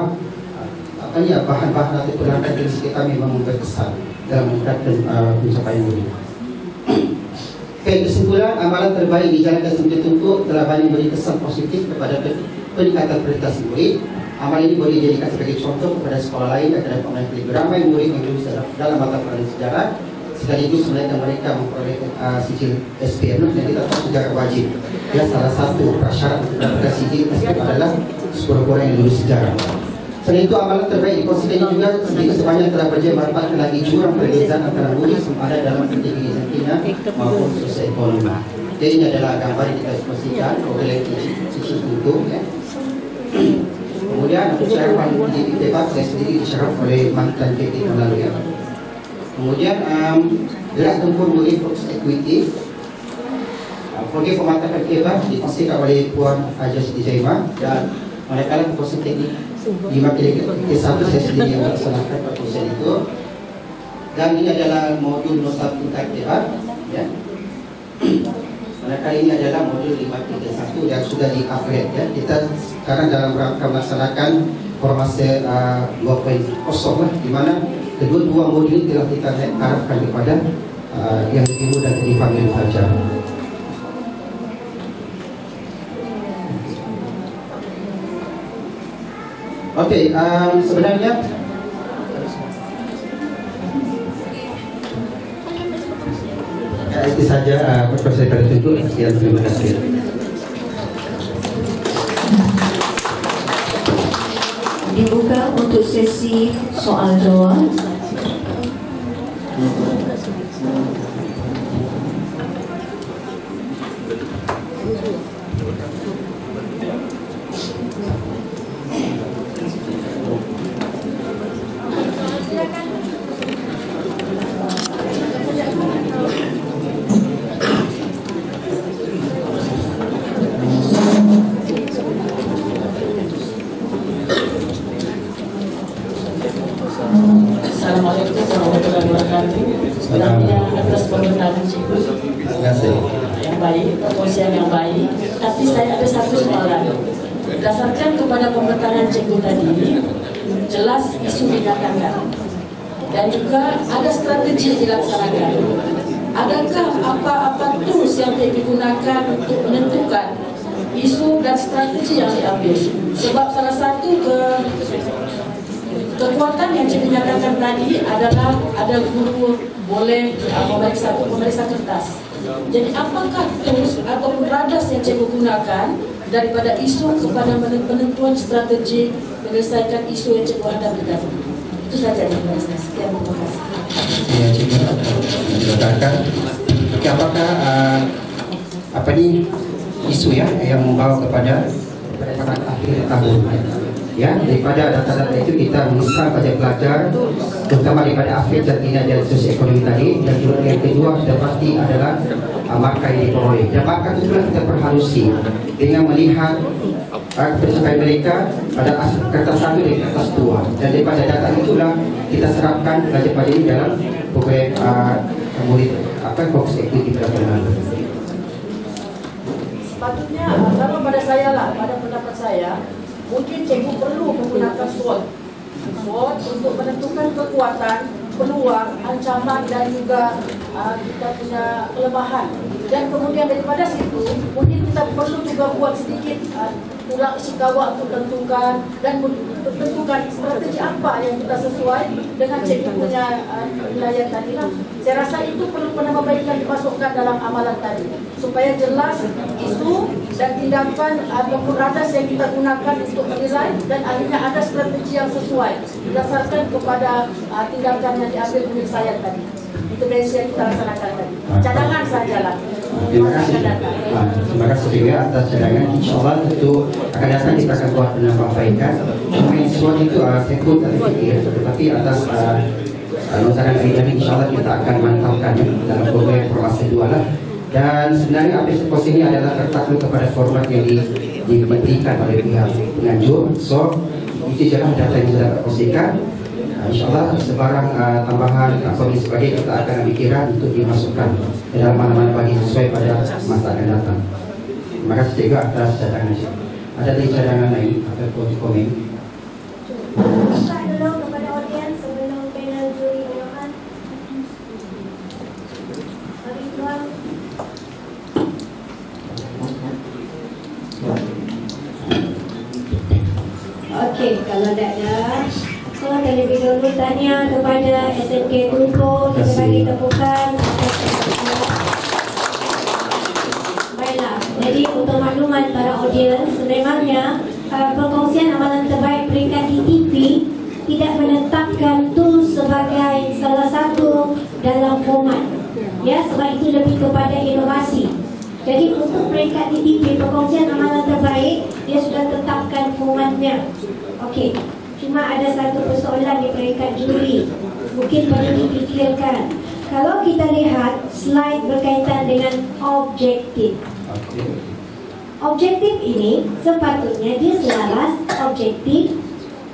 bahan-bahan atau pelanggan prinsip kita memang berkesan dalam meningkatkan pencapaian murid. Okay, kesimpulan, amalan terbaik dijalankan sebagai contoh telah banyak memberi kesan positif kepada peningkatan prestasi murid. Amal ini boleh dijadikan sebagai contoh kepada sekolah lain agar dapat menarik ramai murid yang lulus dalam mata pelajaran sejarah, sekaligus mereka memperoleh sijil SPM, dan kita tahu sejarah wajib. Ya, salah satu prasyarat untuk mendapatkan sijil SPM adalah sekurang-kurangnya yang lulus sejarah. Selain itu, amalan terbaik dikonsisten juga sebanyak telah berjaya memanfaatkan lagi jurang perbezaan antara murid yang ada dalam strategi Argentina maupun sosioekonomi. Jadi ini adalah gambar yang kita ekspresikan oleh Cici itu. Ya. Kemudian syarapan di debat saya sendiri disyaraf oleh mantan KT tahun lalu ya. Kemudian gerak tempur murid proses equity. Program pemantapan debat dikonsisten oleh Puan Haja Siti Jaimah dan manakala proses teknik 5 K1 saya sendiri yang melaksanakan proses itu. Dan ini adalah modul nota tingkat debat ya. Manakala ini adalah modul 531 yang sudah di-upgrade ya. Kita sekarang dalam rangka melaksanakan formasi 2.0 lah, di mana kedua-dua modul ini telah kita arahkan kepada yang lebih mudah difahami saja. Okey, sebenarnya itu saja perkongsian pada tentu. Sekian, terima kasih. Dibuka untuk sesi soal jawab. Assalamualaikum warahmatullahi wabarakatuh. Sebenarnya atas pemerintahan cikgu yang baik, perkongsian yang baik. Tapi saya ada satu soalan. Berdasarkan kepada pemerintahan cikgu tadi, jelas isu didatangkan dan juga ada strategi dilaksanakan. Adakah apa-apa tools yang digunakan untuk menentukan isu dan strategi yang diambil? Sebab salah satu kekuatan yang cikgu nyatakan tadi adalah ada guru boleh memeriksa kertas. Jadi apakah tools ataupun radas yang cikgu gunakan daripada isu kepada penentuan strategi menyelesaikan isu yang cikgu hadapi tadi? Itu saja yang saya. Sekian, terima kasih. Ya, cikgu menjelaskan. Apakah apa ni isu ya yang membawa kepada akhir tahun? Ya, daripada data-data itu kita mengusahakan pada pelajar, terutama daripada aspek dan kinerja sosioekonomi tadi. Dan juga yang kedua sudah pasti adalah markah yang diperoleh. Dan markah itu kita perhalusi dengan melihat pencapaian mereka pada kertas 1 dan kertas 2. Dan daripada data itulah kita serapkan pelajar pada ini dalam program murid fokus aktiviti pelajaran. Sepatutnya kalau pada saya lah, pada pendapat saya, mungkin cikgu perlu menggunakan SWOT untuk menentukan kekuatan, peluang, ancaman dan juga kita punya kelemahan. Dan kemudian daripada situ, mungkin kita perlu juga buat sedikit ulang isikawa untuk tentukan dan tentukan strategi apa yang kita sesuai dengan cikgu punya wilayah tadi lah. Saya rasa itu perlu penambahbaikan dimasukkan dalam amalan tadi supaya jelas isu dan tindakan ataupun radas yang kita gunakan untuk menilai dan akhirnya ada strategi yang sesuai berdasarkan kepada tindakan yang diambil penyelesaian tadi. Intervensi yang kita laksanakan tadi. Cadangan sajalah. Terima kasih. Terima kasih juga atas cadangan. InsyaAllah tentu akan datang kita akan buat penambahbaikan. Mungkin SWOT itu saya pun tak fikir, tetapi atas lontaran ini insyaAllah kita akan mantapkan dalam program formasi 2 lah. Dan sebenarnya apa ini adalah tertakluk kepada format yang diberikan oleh pihak penganjur. So itu adalah data yang sudah terkongsikan. InsyaAllah sebarang tambahan atau sebagainya kita akan fikirkan untuk dimasukkan ke dalam mana-mana bagi sesuai pada masa akan datang. Terima kasih juga atas cadangan. Ada lagi cadangan lain atau komen? Buka dulu kepada audiens sebelum panel juri menyuruhkan. Bagi tuan. Okey, kalau tak ada, so terlebih dahulu tanya kepada SMK Tunku, kita bagi tepukan. Baiklah, jadi untuk makluman para audiens, memangnya perkongsian amalan terbaik peringkat DTP tidak menetapkan tools sebagai salah satu dalam format. Ya, sebab itu lebih kepada inovasi. Jadi untuk peringkat DTP perkongsian amalan terbaik, dia sudah tetapkan formatnya. Okey. Cuma ada satu persoalan di peringkat juri. Mungkin perlu dipikirkan. Kalau kita lihat slide berkaitan dengan objektif. Objektif ini sepatutnya dia selaras objektif,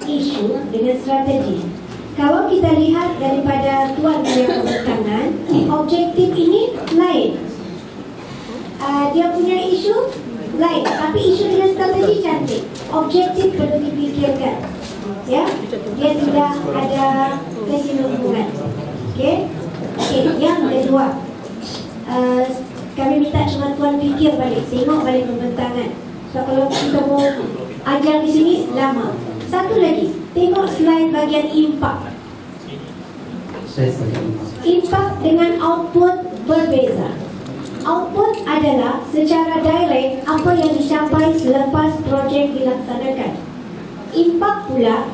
isu dengan strategi. Kalau kita lihat daripada tuan punya pembincangan, objektif ini lain. Dia punya isu lain, tapi isu dengan strategi cantik. Objektif perlu dipikirkan. Ya, dia tidak ada kesinambungan. Okey. Okey, yang kedua, kami minta cuma tuan fikir balik, tengok balik pembentangan. So kalau kita mau ajar di sini lama. Satu lagi, tengok slide bagian impak. Impak dengan output berbeza. Output adalah secara direct apa yang dicapai selepas projek dilaksanakan. Impak pula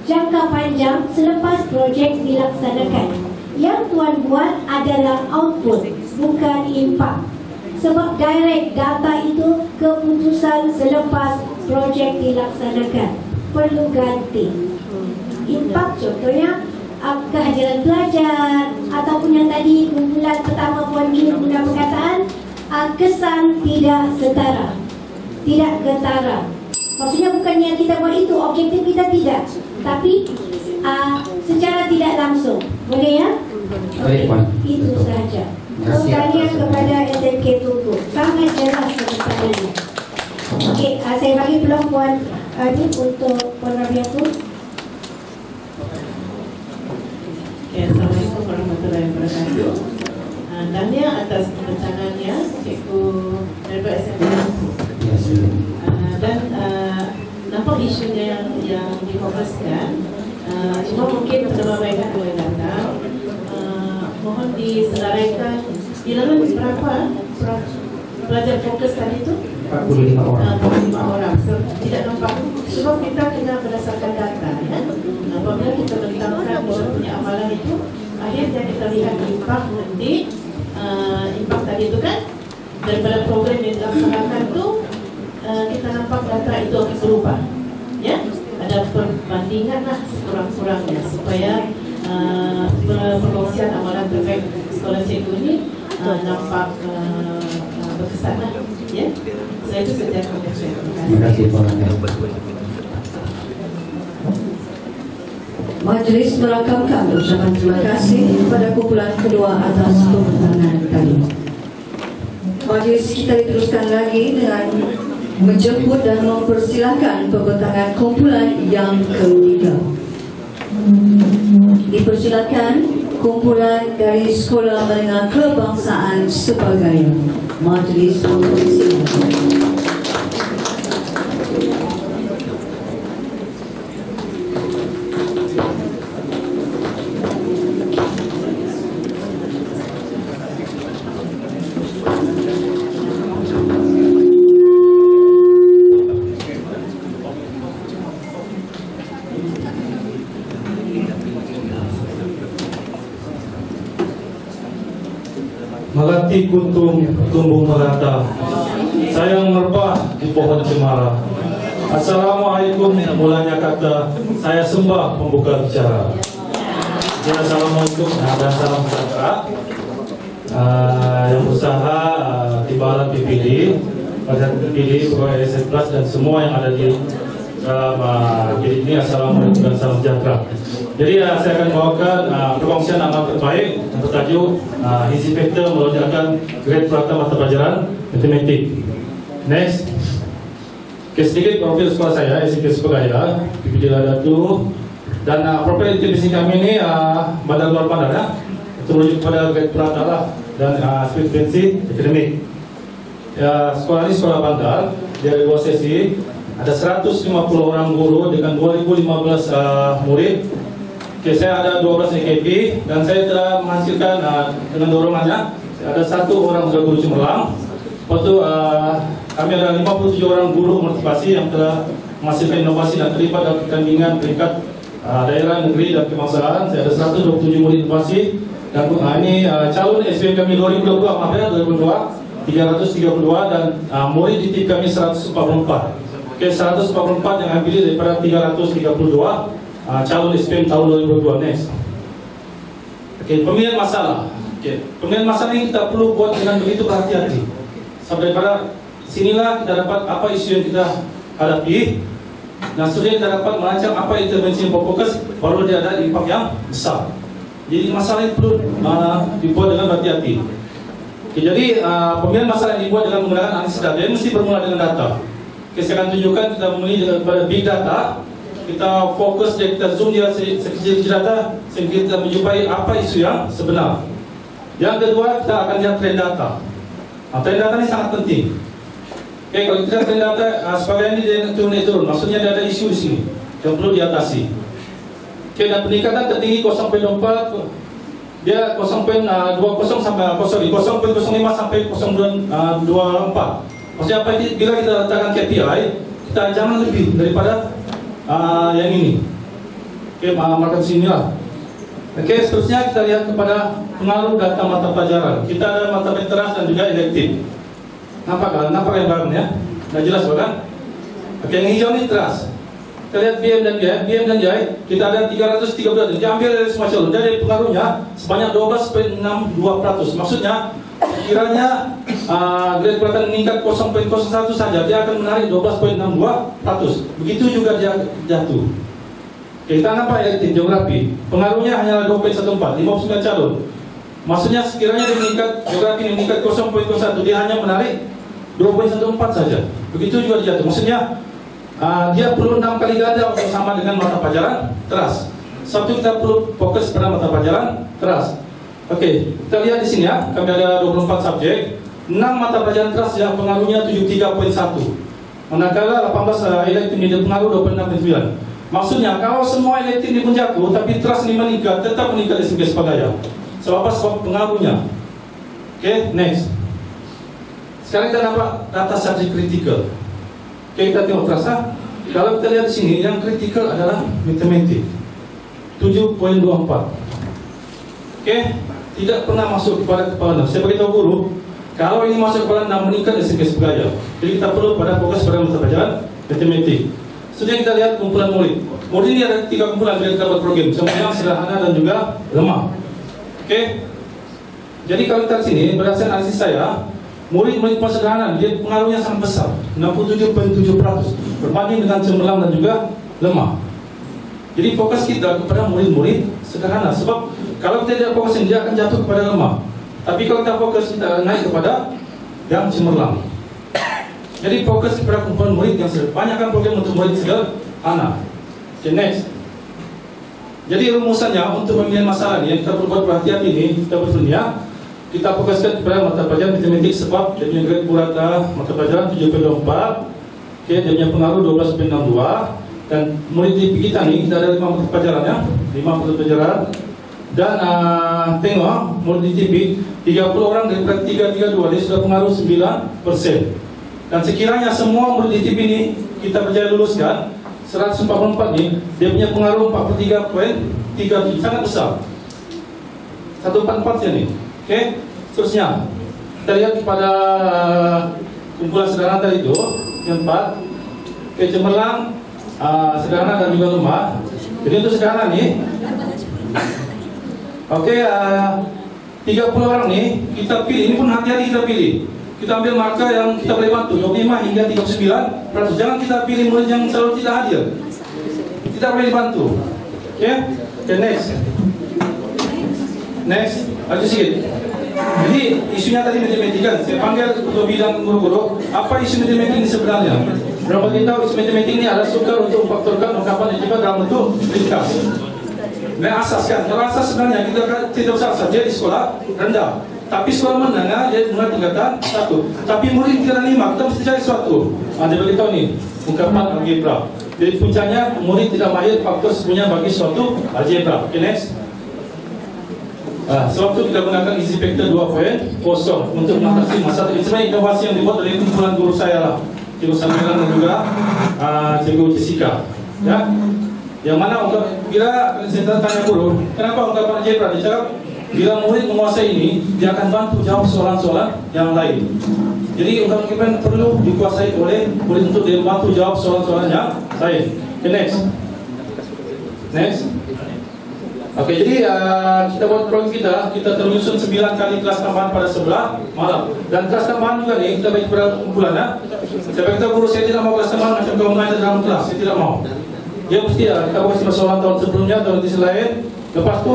jangka panjang selepas projek dilaksanakan. Yang tuan buat adalah output, bukan impak. Sebab direct data itu keputusan selepas projek dilaksanakan. Perlu ganti. Impak contohnya kehadiran pelajar ataupun yang tadi kumpulan pertama Puan Jun guna perkataan kesan tidak setara, tidak ketara. Maksudnya bukannya kita buat itu, objektif kita tidak, tapi secara tidak langsung. Boleh ya? Baik, Puan. Itu sahaja. Pertanyaan kepada SMK Tunku sangat jelas pertanyaannya. Okey, saya bagi peluang Puan ini untuk Puan Rabiatul. Assalamualaikum warahmatullahi wabarakatuh. Tahniah atas pembincangannya Cikgu daripada SMK. Dan nampak isunya yang difokuskan. Cuma mungkin penambahbaikan boleh datang. Mohon diselarakan di dalam berapa pelajar fokus tadi itu? 45 orang. 45 orang. So, tidak nampak. Sebab kita kena berdasarkan data. Ya? Apabila kita bentangkan orang punya amalan itu, akhirnya kita lihat impak nanti. Impak tadi itu kan daripada program yang dilaksanakan itu kita nampak data itu akan berubah. Ya, ada perbandingan lah sekurang-kurangnya supaya perkongsian amalan terkait sekolah cikgu ini nampak berkesan lah. Ya, saya itu saja. Terima kasih Puan. Majlis merakamkan ucapan terima kasih kepada kumpulan kedua atas pembentangan tadi. Majlis kita diteruskan lagi dengan menjemput dan mempersilakan pembentangan kumpulan yang ketiga. Dipersilakan kumpulan dari Sekolah Menengah Kebangsaan Sebagaya. Majlis mempersilakan. Melati kuntum tumbuh merata, sayang merbah di pohon cemara. Assalamualaikum, mulanya kata saya sembah pembuka bicara. Ya, assalamualaikum dan salam sejahtera. Yang berusaha Timbalan PPD, Badan PPD, pegawai SN Plus dan semua yang ada di dalam bilik ini, assalamualaikum dan salam sejahtera. Jadi saya akan bawakan perkongsian amal terbaik yang bertajuk Hizib Factor melonjakkan grade purata mata pelajaran matematik. Next. Okay, sedikit profil sekolah saya, SMP Sebagaya, PPD Ladatu. Dan profil institusi kami ini badan luar pandang ya. Itu merujuk kepada grade purata lah dan kompetensi akademik. Ya, sekolah ini sekolah bandar, dia ada 2 sesi. Ada 150 orang guru dengan 2015 murid. Okay, saya ada 12 EKP dan saya telah menghasilkan dengan dorongannya ada 1 orang guru cemerlang. Lepas itu kami ada 57 orang guru motivasi yang telah menghasilkan inovasi dan terlibat dalam pertandingan peringkat daerah, negeri dan kebangsaan. Saya ada 127 murid inovasi dan ini calon SPM kami 2022, maaf ya, 2022 332 dan murid di tim kami 144. Oke, 144 yang ambil daripada 332 calon SPM tahun 2022. Next. Oke, pemilihan masalah. Oke, pemilihan masalah ini kita perlu buat dengan begitu berhati-hati. Sampai pada sinilah kita dapat apa isu yang kita hadapi, dan sudah kita dapat merancang apa intervensi yang fokus, baru dia ada impak yang besar. Jadi masalah itu perlu dibuat dengan berhati-hati. Oke, jadi pemilihan masalah yang dibuat dengan menggunakan analisis data, yang mesti bermula dengan data. Oke, saya akan tunjukkan kita memulai pada big data. Kita fokus dan kita zoom dia sekecil-kecil data sehingga kita menjumpai apa isu yang sebenar. Yang kedua, kita akan lihat trend data. Trend data ini sangat penting. Oke, kalau kita trend data sebagai ini dia turun, maksudnya ada isu di sini yang perlu diatasi. Oke, dan peningkatan tertinggi 0.4 dia 0.20 sampai 0.05 sampai 0.24. Maksudnya apa ini? Bila kita letakkan KPI, kita jangan lebih daripada yang ini. Oke, market sini lah. Oke, seterusnya kita lihat kepada pengaruh data mata pelajaran. Kita ada mata teras dan juga elektif. Nampak kan? Nampak yang bareng ya? Nah, jelas bukan? Oke, yang hijau ini teras. Kita lihat BM dan JAI, kita ada 313. Diambil dari semua calon. Dari pengaruhnya sebanyak 12.62%. Maksudnya kiranya grade pelatihan meningkat 0.01 saja, dia akan menarik 12.62%. Begitu juga dia jatuh. Kita nampak elektif geografi, pengaruhnya hanyalah 2.14, 59 calon. Maksudnya sekiranya dia meningkat, geografi meningkat 0.01, dia hanya menarik 2.14 saja. Begitu juga dia jatuh. Maksudnya dia perlu 6 kali ganda untuk sama dengan mata pelajaran teras. Satu, kita perlu fokus pada mata pelajaran teras. Oke, kita lihat di sini ya, kami ada 24 subjek, 6 mata pelajaran teras yang pengaruhnya 73.1. Manakala 18 elektif ini pengaruh 26.9. Maksudnya kalau semua elektif ini pun jatuh, tapi teras ini meningkat, tetap meningkat di segi sebagainya. Sebab apa? Sebab pengaruhnya. Oke, next. Sekarang kita dapat data subjek kritikal. Oke, kita tengok terasa. Kalau kita lihat di sini, yang kritikal adalah matematik 7.24. Oke, tidak pernah masuk kepada kepala 6. Saya beritahu guru, kalau ini masuk kepala 6 meningkat dari segi sebagainya. Jadi kita perlu pada fokus pada mata pelajaran matematik. Sudah kita lihat kumpulan murid. Murid ini ada 3 kumpulan yang kita buat program, semuanya sederhana dan juga lemah. Oke. Jadi kalau kita sini berdasarkan analisis saya, murid-murid sederhana dia pengaruhnya sangat besar, 67.7% berbanding dengan cemerlang dan juga lemah. Jadi fokus kita kepada murid-murid sederhana, sebab kalau kita tidak fokusin dia akan jatuh kepada lemah. Tapi kalau kita fokus kita naik kepada yang cemerlang. Jadi fokus kepada kumpulan murid yang banyakkan program untuk murid sederhana. Okay, next. Jadi rumusannya untuk pemilihan masalah ini kita perlu buat perhati-hati ini, kita berdunia. Kita fokuskan kepada mata pelajaran matematik sebab dia punya grade purata mata pelajaran 7.4. Okay, dia punya pengaruh 12.62 dan murid di kita ni kita ada 5 mata pelajaran ya, 5 mata pelajaran. Dan tengok murid di TV 30 orang daripada 332 dia sudah pengaruh 9%. Dan sekiranya semua murid di TV ini kita berjaya luluskan 144 ni, dia punya pengaruh 43.37, sangat besar. 144 ni. Oke, seterusnya kita lihat kepada kumpulan sederhana tadi itu yang 4. Oke, cemerlang, sederhana dan juga lemah. Jadi untuk sederhana ni, oke, 30 orang ni kita pilih. Ini pun hati-hati kita pilih. Kita ambil markah yang kita boleh bantu 25 hingga 39%. Jangan kita pilih murid yang selalu tidak hadir. Kita boleh dibantu. Oke, next. Next, lagi sedikit. Jadi isunya tadi matematika. Saya panggil untuk bidang guru-guru. Apa isu matematik ini sebenarnya? Berapa kita tahu isu matematik ini adalah sukar untuk memfaktorkan ungkapan yang dalam bentuk ringkas. Dan asas kan. Kalau asas sebenarnya kita tidak usah saja di sekolah rendah. Tapi sekolah menengah dia mulai tingkatan 1. Tapi murid tingkatan 5 kita mesti cari sesuatu. Dia beritahu nih ungkapan algebra. Jadi puncaknya murid tidak mahir faktor sebenarnya bagi suatu algebra. Okay, next. Sebab itu kita gunakan easy factor 2.0 untuk mengatasi masalah. Ini sebenarnya inovasi yang dibuat oleh kumpulan guru saya lah. Cikgu Samira dan juga Cikgu Jessica. Ya, yang mana bila saya tanya guru, kenapa ungkapan algebra? Dia cakap bila murid menguasai ini, dia akan bantu jawab soalan-soalan yang lain. Jadi ungkapan perlu dikuasai oleh murid untuk dia bantu jawab soalan-soalan yang lain. Okay, next. Oke, jadi kita buat program kita tersusun 9 kali kelas tambahan pada sebelah malam. Dan kelas tambahan juga nih kita bagi pada kumpulan ya. Saya beritahu guru saya tidak mau kelas tambahan macam kau mengajar dalam kelas, saya tidak mau. Dia mesti kita kasih masalah tahun sebelumnya atau di lain. Lepas tu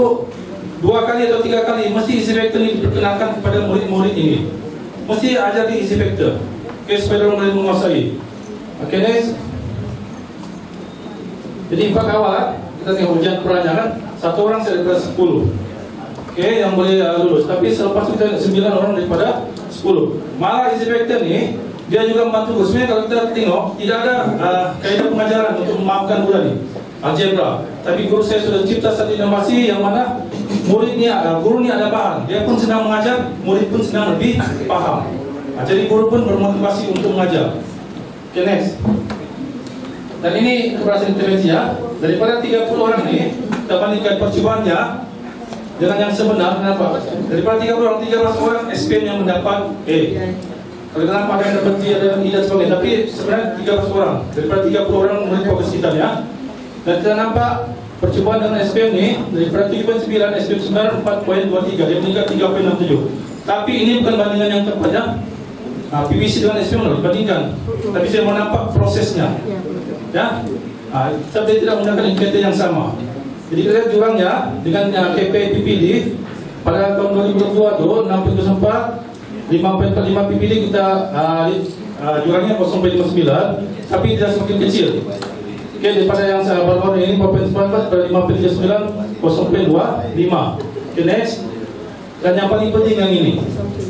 2 kali atau 3 kali mesti isi vektor ini diperkenalkan kepada murid-murid ini. Mesti ajar di isi vektor. Oke, supaya murid menguasai. Oke, next. Jadi 4 awal kita tengok ujian perancangan. 1 orang daripada 10. Oke, yang boleh lulus. Tapi selepas itu kita 9 orang daripada 10. Malah isi vektor ini dia juga membantu. Sebenarnya kalau kita tengok tidak ada kaedah pengajaran untuk memaafkan bulan ini algebra. Tapi guru saya sudah cipta satu inovasi yang mana muridnya, guru ini ada bahan. Dia pun senang mengajar, murid pun senang lebih paham. Jadi guru pun bermotivasi untuk mengajar. Oke, next. Dan ini keberhasilan intervensi ya. Daripada 30 orang ini kita bandingkan percobaannya dengan yang sebenar. Kenapa? Daripada 30 orang, 13 orang SPM yang mendapat A. Kalau kenapa ada yang dapat D dan I dan sebagainya. Tapi sebenarnya 13 orang. Daripada 30 orang murid fokus kita ya. Dan kita nampak percobaan dengan SPM ini daripada 7.9 SPM 9 4.23, dia meningkat 3.67. Tapi ini bukan bandingan yang tepat ya. PVC dengan SPM harus dibandingkan. Tapi saya mau nampak prosesnya. Ya. Tapi tidak menggunakan indikator yang sama. Jadi kita lihat jurangnya dengan KPI PPD pada tahun 2022 itu 6.4 5.45 PPD kita jurangnya 0.59, tapi tidak semakin kecil. Oke, daripada yang saya baru ini 4.44 pada 5.39 0.25. Oke, next. Dan yang paling penting yang ini,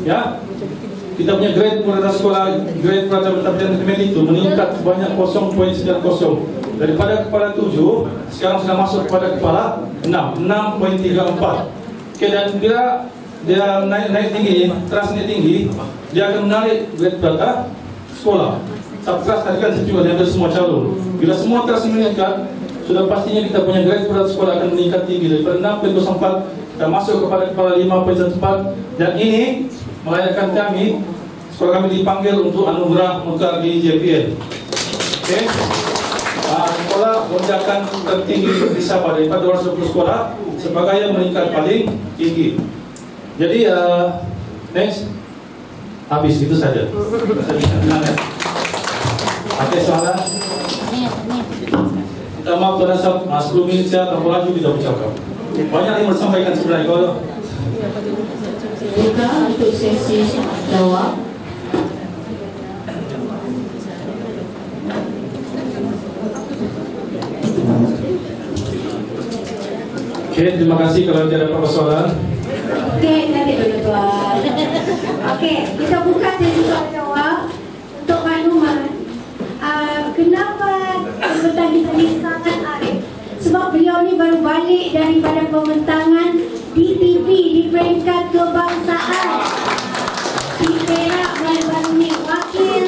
ya. Kita punya grade purata sekolah, grade purata bertabian matematik itu meningkat sebanyak 0.90 daripada kepala 7 sekarang sudah masuk kepada kepala 6.34. Oke, dan bila dia naik tinggi, trust naik tinggi, dia akan menarik grade purata sekolah. Subtrust tadi kan saya juga diambil semua calon. Bila semua trust meningkat, sudah pastinya kita punya grade purata sekolah akan meningkat tinggi daripada 6.04 kita masuk kepada kepala 5.14, dan ini melayakkan kami, sekolah kami dipanggil untuk anugerah muka di JPN. Oke, sekolah lonjakan tertinggi di Sabah daripada 210 sekolah sebagai yang meningkat paling tinggi. Jadi next, habis itu saja. Oke, soalnya kita maaf pada 10 menit saya terlalu laju kita bercakap. Banyak yang bersampaikan sebenarnya kalau. Buka untuk sesi jawab. Oke, terima kasih kalau tidak ada persoalan. Oke, nanti dulu tuan. Oke, kita buka sesi soal jawab. Untuk makluman, kenapa anggota kita ini sangat arif? Sebab beliau ni baru balik daripada pembentangan di TV di peringkat kebangsaan di Perak baru-baru ni, wakil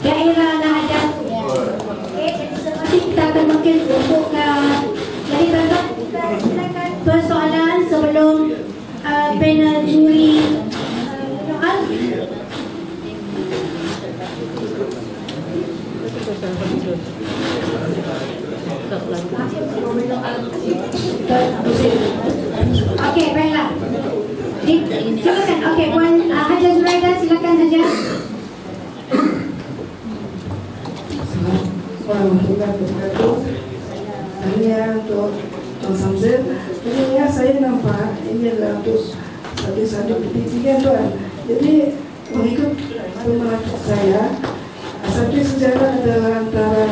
daerah Lahadap. Okey, jadi semasa kita akan makin untuk jadi tuan-tuan, kita silakan persoalan sebelum panel juri soal. Okey, baiklah. Silakan. Okey, Puan Haja Zuraida, silakan Haja. Hanya untuk Tuan Samzil. Jadi saya nampak ini adalah untuk satu pendidikan tuan. Jadi mengikut pemahaman saya, subjek sejarah adalah antara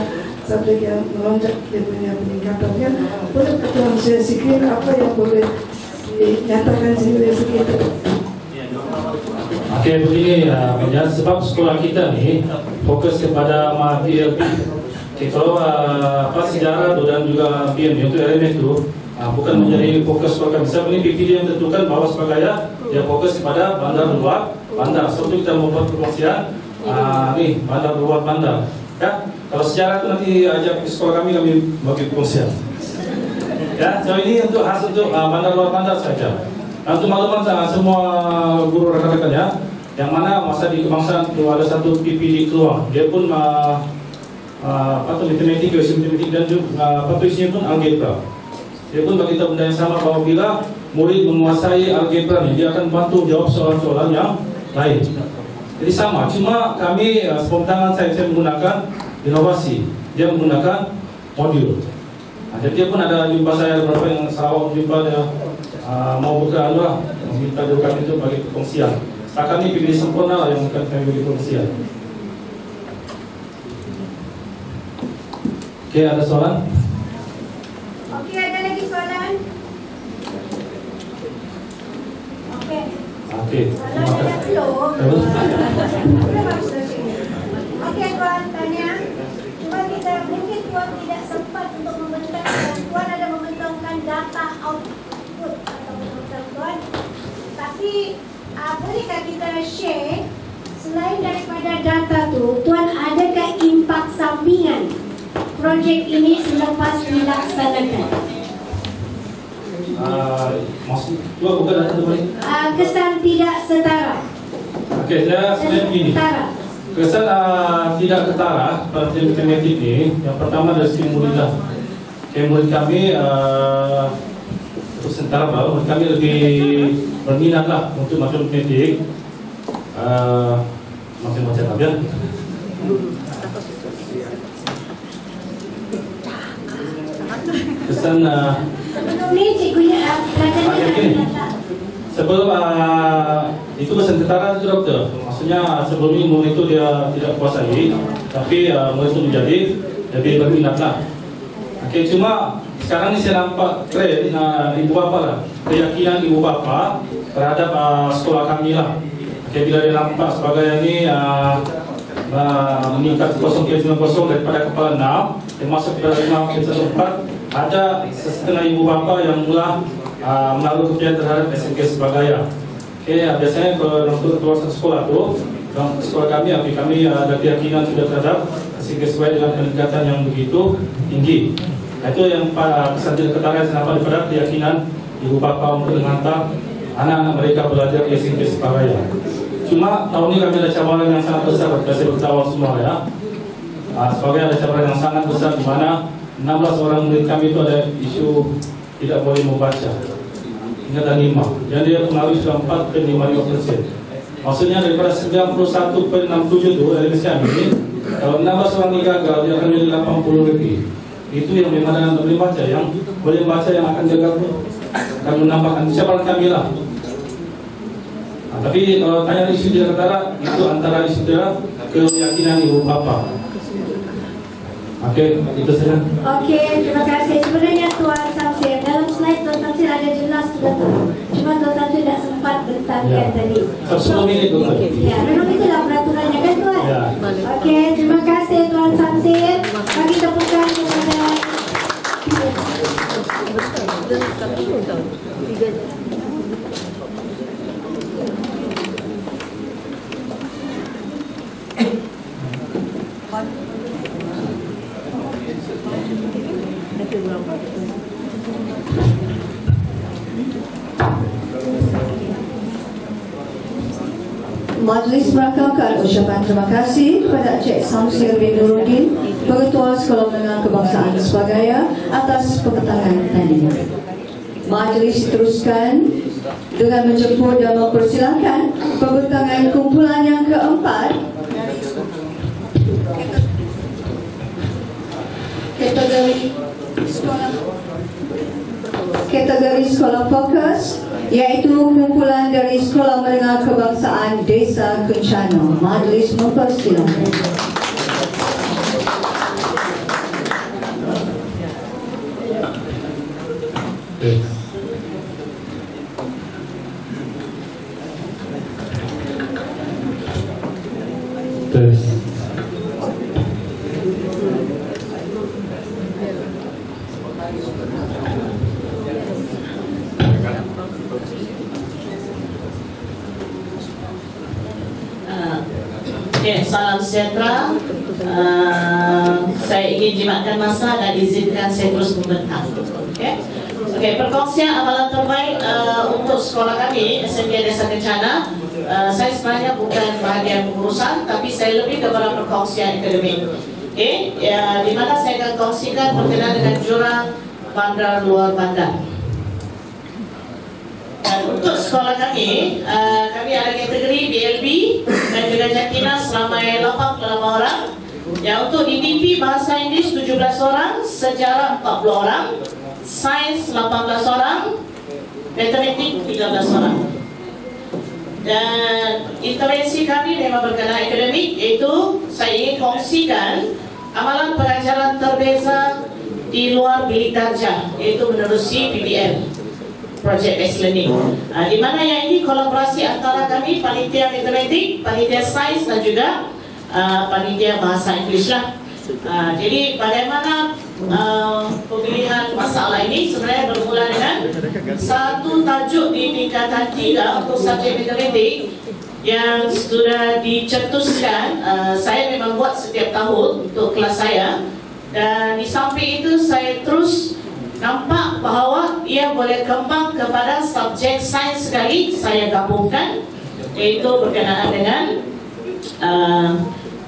subjek yang melonjak dia punya peningkatannya. Boleh Tuan saya sikit apa yang boleh dinyatakan sini sikit. Oke, begini ya, sebab sekolah kita nih fokus kepada PLP. Kalau sejarah dan juga PLP untuk elemen itu bukan menjadi fokus sekolah kami. Sebab ini PPD yang tentukan bahwa sebagai dia fokus kepada bandar luar bandar. Sebab itu kita membuat promosian Nih bandar luar bandar. Ya, kalau sejarah itu nanti ajak di sekolah kami bagi pengusian. Ya, so ini untuk khas untuk bandar luar bandar saja. Untuk makluman semua guru rekan-rekan ya, yang mana masa di kebangsaan itu ada satu PPD keluar. Dia pun matematik, matematik dan juga isinya pun algebra. Dia pun bagi kita benda yang sama bahwa bila murid menguasai algebra ini, dia akan bantu jawab soalan-soalan yang lain. Jadi sama, cuma kami spontan saya menggunakan inovasi. Dia menggunakan modul. Jadi dia pun ada jumpa saya beberapa yang Sarawak jumpa dia mau buka lah, minta juga kami itu bagi pengungsian. Setelah kami pilih sempurna lah yang akan kami bagi pengungsian. Oke, ada soalan? Oke, ada lagi soalan? Oke. Oke. Soalan ada belum? Oke, Tuan tanya. Cuma kita mungkin Tuan tidak sempat untuk membentangkan. Tuan ada membentangkan data output atau membentang Tuan. Tapi bolehkah kita share selain daripada data tu, Tuan adakah impak sampingan projek ini selepas dilaksanakan? Maksud Tuan bukan data tu balik? Kesan tidak setara. Oke, saya sebenarnya begini. Kesan tidak ketara pada matematik ini, yang pertama dari segi murid lah. Murid kami untuk sementara baru, murid kami lebih berminat lah untuk masuk matematik. Macam-macam ya. Kesan sebelum ni cikgunya pelajarannya sebelum itu kesan ketara itu dokter. Maksudnya sebelum ini murid itu dia tidak kuasai, tapi murid itu menjadi lebih berminat lah. Oke, cuma sekarang ini saya nampak tren ibu bapa lah, keyakinan ibu bapa terhadap sekolah kami lah. Oke, bila dia nampak sebagai ini meningkat 0,90 daripada kepala 6 dan masuk ke 5,14, ada setengah ibu bapa yang mulai menaruh kepercayaan terhadap SMK Serbagaya. Oke, biasanya kalau untuk keluar sekolah tu, dalam sekolah kami ada keyakinan sudah terhadap SMK Serbagaya dengan peningkatan yang begitu tinggi. Itu yang kesan tidak ketara kenapa daripada keyakinan ibu bapa untuk menghantar anak-anak mereka belajar di SMK Serbagaya. Cuma tahun ini kami ada cabaran yang sangat besar, saya beritahu semua ya. Sebagai ada cabaran yang sangat besar di mana 16 orang murid kami itu ada isu tidak boleh membaca. Hingga 5. Jadi dia pengaruh sudah 4,55%. Maksudnya daripada 91,67 itu dari kami ini, kalau 16 orang ini gagal, dia akan menjadi 80 lebih. Itu yang memang boleh baca, yang boleh baca yang akan gagal akan menambahkan cabaran kami lah. Tapi kalau tanya isu dia ketara, itu antara isu dia keyakinan ibu bapa. Oke, itu saja. Oke, terima kasih. Sebenarnya Tuan Samsir, dalam slide Tuan Samsir ada jelas sudah tu. Cuma Tuan Samsir tidak sempat bentangkan tadi. 10 minit Tuan. Ya, memang itulah peraturannya kan Tuan. Ya. Oke, terima kasih Tuan Samsir. Bagi tepukan kepada Majlis merakamkan ucapan terima kasih kepada Encik Samsir bin Nuruddin, Pengetua Sekolah Menengah Kebangsaan Serbagaya atas pembentangan tadi. Majlis diteruskan dengan menjemput dan mempersilakan pembentangan kumpulan yang keempat kategori sekolah fokus, iaitu kumpulan dari Sekolah Menengah Kebangsaan Desa Kencana. Majlis mempersilakan. Okay, salam sejahtera. Saya ingin jimatkan masa dan izinkan saya terus membentang. Okay, perkongsian amalan terbaik untuk sekolah kami SMK Desa Kencana. Saya sebenarnya bukan bahagian pengurusan, tapi saya lebih kepada perkongsian akademik. Okay, di mana saya akan kongsikan berkenaan dengan jurang bandar luar bandar. Dan untuk sekolah kami, kami ada kategori BLB dan juga Jatina selama 88 orang. Yang untuk DTP Bahasa Inggeris 17 orang, Sejarah 40 orang, Sains 18 orang, Matematik 13 orang. Dan intervensi kami memang berkenaan akademik, iaitu saya ingin kongsikan amalan pengajaran terbeza di luar bilik darjah, iaitu menerusi PBL, Project Based Learning. Di mana yang ini kolaborasi antara kami, panitia matematik, panitia sains dan juga panitia bahasa Inggeris lah. Jadi bagaimana pemilihan masalah ini sebenarnya bermula dengan satu tajuk di tingkatan 3 untuk subjek matematik yang sudah dicetuskan. Saya memang buat setiap tahun untuk kelas saya, dan di samping itu saya terus nampak bahawa ia boleh kembang kepada subjek sains sekali. Saya gabungkan, iaitu berkenaan dengan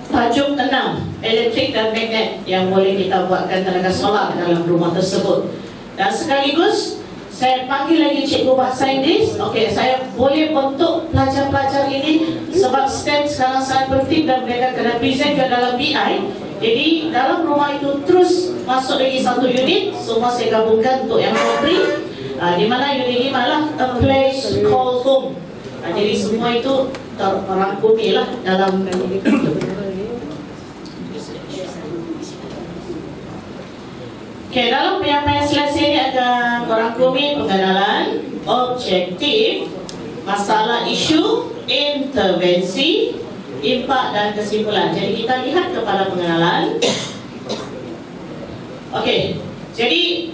tajuk 6, elektrik dan magnet, yang boleh kita buatkan tenaga solar dalam rumah tersebut. Dan sekaligus saya panggil lagi cikgu bahasa Inggeris. Okey, saya boleh bentuk pelajar-pelajar ini sebab STEM sekarang sangat penting dan mereka kena present ke dalam BI. Jadi dalam rumah itu terus masuk lagi satu unit, semua saya gabungkan untuk yang memberi, di mana unit 5 lah A Place Called Home. Jadi semua itu terrangkumi lah dalam Okay, dalam penyampaian selesai ini akan merangkumi pengenalan, objektif, masalah isu, intervensi, impak dan kesimpulan. Jadi kita lihat kepada pengenalan. Okey, jadi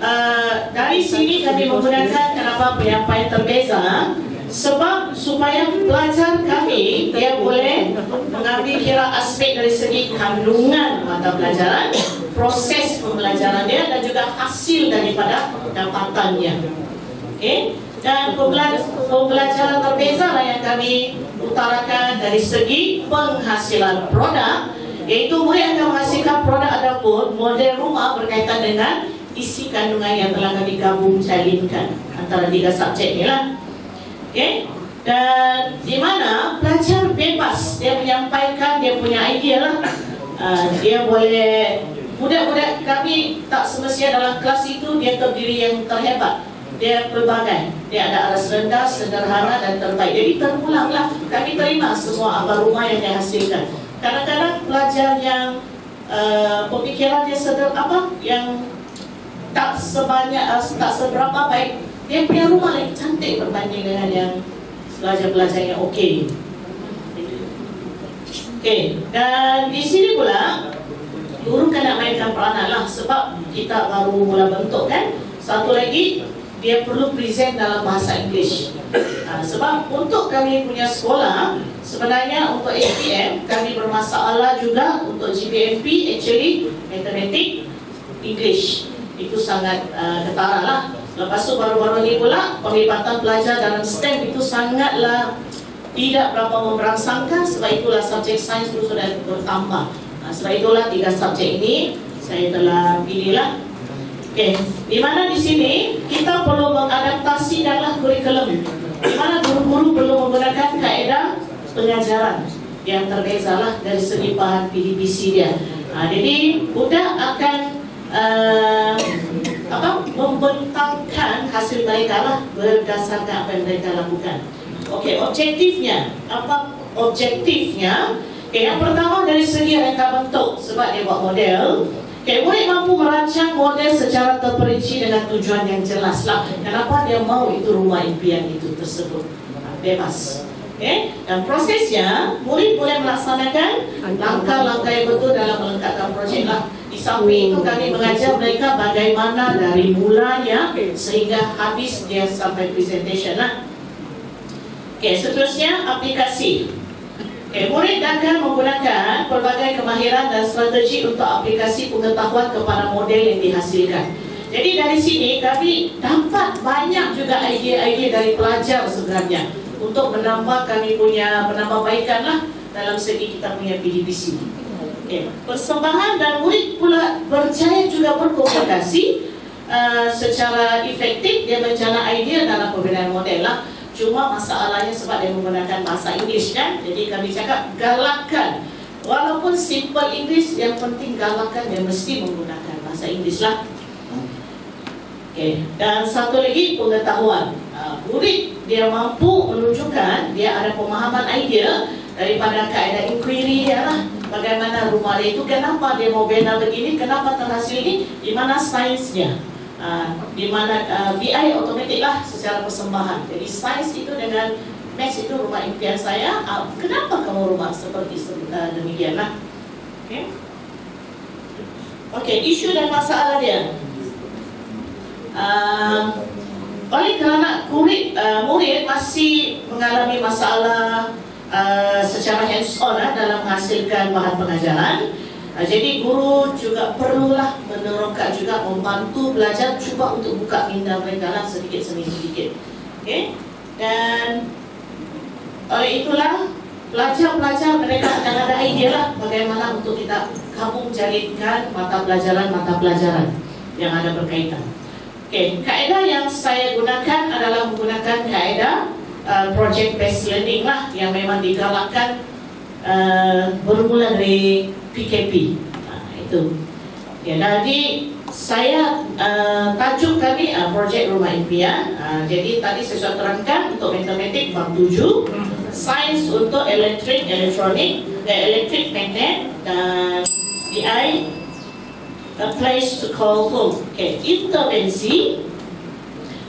dari sini kami menggunakan kenapa penyampaian terbeza, sebab supaya pelajar kami dia boleh mengambil kira aspek dari segi kandungan mata pelajaran, proses pembelajaran dia dan juga hasil daripada dapatannya. Okey, dan pembelajaran terbeza lah yang kami utarakan dari segi penghasilan produk, iaitu murid akan menghasilkan produk ataupun model rumah berkaitan dengan isi kandungan yang telah kami gabung jalinkan antara 3 subjek ni lah. Okay? Dan di mana pelajar bebas dia menyampaikan dia punya idea lah. Dia boleh, budak-budak kami tak semestinya dalam kelas itu dia terdiri yang terhebat. Dia pelbagai, dia ada aras rendah, sederhana dan terbaik. Jadi terpulanglah, kami terima semua abang rumah yang dia hasilkan. Kadang-kadang pelajar yang pemikiran dia yang tak sebanyak, tak seberapa baik, dia punya rumah lagi cantik berbanding dengan yang pelajar-pelajar yang okey. Okey, dan di sini pula guru kena mainkan peranan lah, sebab kita baru mula bentuk kan. Satu lagi, dia perlu present dalam bahasa Inggeris. Sebab untuk kami punya sekolah, sebenarnya untuk SPM kami bermasalah juga untuk GPMP, actually matematik, English itu sangat ketara lah. Lepas tu baru-baru ni pula penglibatan pelajar dalam STEM itu sangatlah tidak berapa memberangsangkan. Sebab itulah subjek sains itu sudah bertambah. Sebab itulah 3 subjek ini saya telah pilihlah. Okey, di mana di sini kita perlu mengadaptasi dalam kurikulum, di mana guru-guru perlu menggunakan kaedah pengajaran yang terbeza lah dari segi bahan PDPC dia. Jadi budak akan membentangkan hasil mereka lah berdasarkan apa yang mereka lakukan. Okey, objektifnya apa? Objektifnya, yang pertama dari segi reka bentuk, sebab dia buat model. Murid mampu merancang model secara terperinci dengan tujuan yang jelas lah. Kenapa dia mau itu rumah impian itu tersebut, bebas. Dan prosesnya murid boleh melaksanakan langkah-langkah yang betul dalam melengkapkan projek lah. Di samping itu kami mengajar mereka bagaimana dari mulanya sehingga habis dia sampai presentation lah. Seterusnya aplikasi. Murid akan menggunakan pelbagai kemahiran dan strategi untuk aplikasi pengetahuan kepada model yang dihasilkan. Jadi dari sini kami dapat banyak juga idea-idea dari pelajar sebenarnya untuk menambah kami punya penambahbaikan lah dalam segi kita punya PDPC. Persembahan dan murid pula berjaya juga berkomunikasi secara efektif. Dia mencana idea dalam pembinaan model lah. Cuma masalahnya sebab dia menggunakan bahasa Inggeris kan, jadi kami cakap galakkan. Walaupun simple Inggeris, yang penting galakkan dia mesti menggunakan bahasa Inggeris lah. Dan satu lagi pengetahuan. Murid dia mampu menunjukkan dia ada pemahaman idea daripada kaedah inquiry dia lah. Bagaimana rumah dia itu, kenapa dia mau bina begini, kenapa terhasil ini, di mana sainsnya. Di mana BI otomatik lah secara persembahan. Jadi sains itu dengan maths itu rumah impian saya. Kenapa kamu rumah seperti demikian lah? Isu dan masalah dia. Oleh kerana murid masih mengalami masalah secara hands-on dalam menghasilkan bahan pengajaran. Jadi guru juga perlulah menerongkan juga membantu belajar, cuba untuk buka minda mereka lah sedikit demi sedikit. Dan oleh itulah pelajar-pelajar mereka akan ada idea lah bagaimana untuk kita gabung jalinkan mata pelajaran yang ada berkaitan. Kaedah yang saya gunakan adalah menggunakan kaedah project based learning lah, yang memang digalakkan bermula dari PKP. Itu. Jadi saya tajuk kami projek rumah impian. Jadi tadi saya sudah terangkan untuk matematik bab 7, sains untuk elektrik, elektronik, elektrik magnet, dan BI a place to call home. Intervensi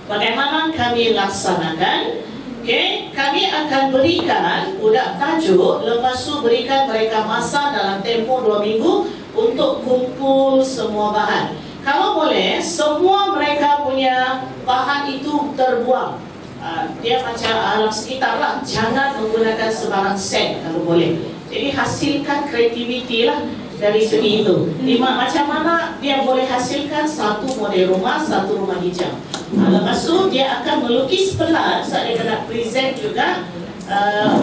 bagaimana kami laksanakan. Kami akan berikan budak tajuk, lepas tu berikan mereka masa dalam tempoh 2 minggu untuk kumpul semua bahan. Kalau boleh, semua mereka punya bahan itu terbuang. Dia macam alam sekitar lah, jangan menggunakan sebarang set kalau boleh. Jadi hasilkan kreativiti lah dari segi itu. Macam mana dia boleh hasilkan satu model rumah, satu rumah hijau. Lepas tu dia akan melukis pelan saat dia kena present juga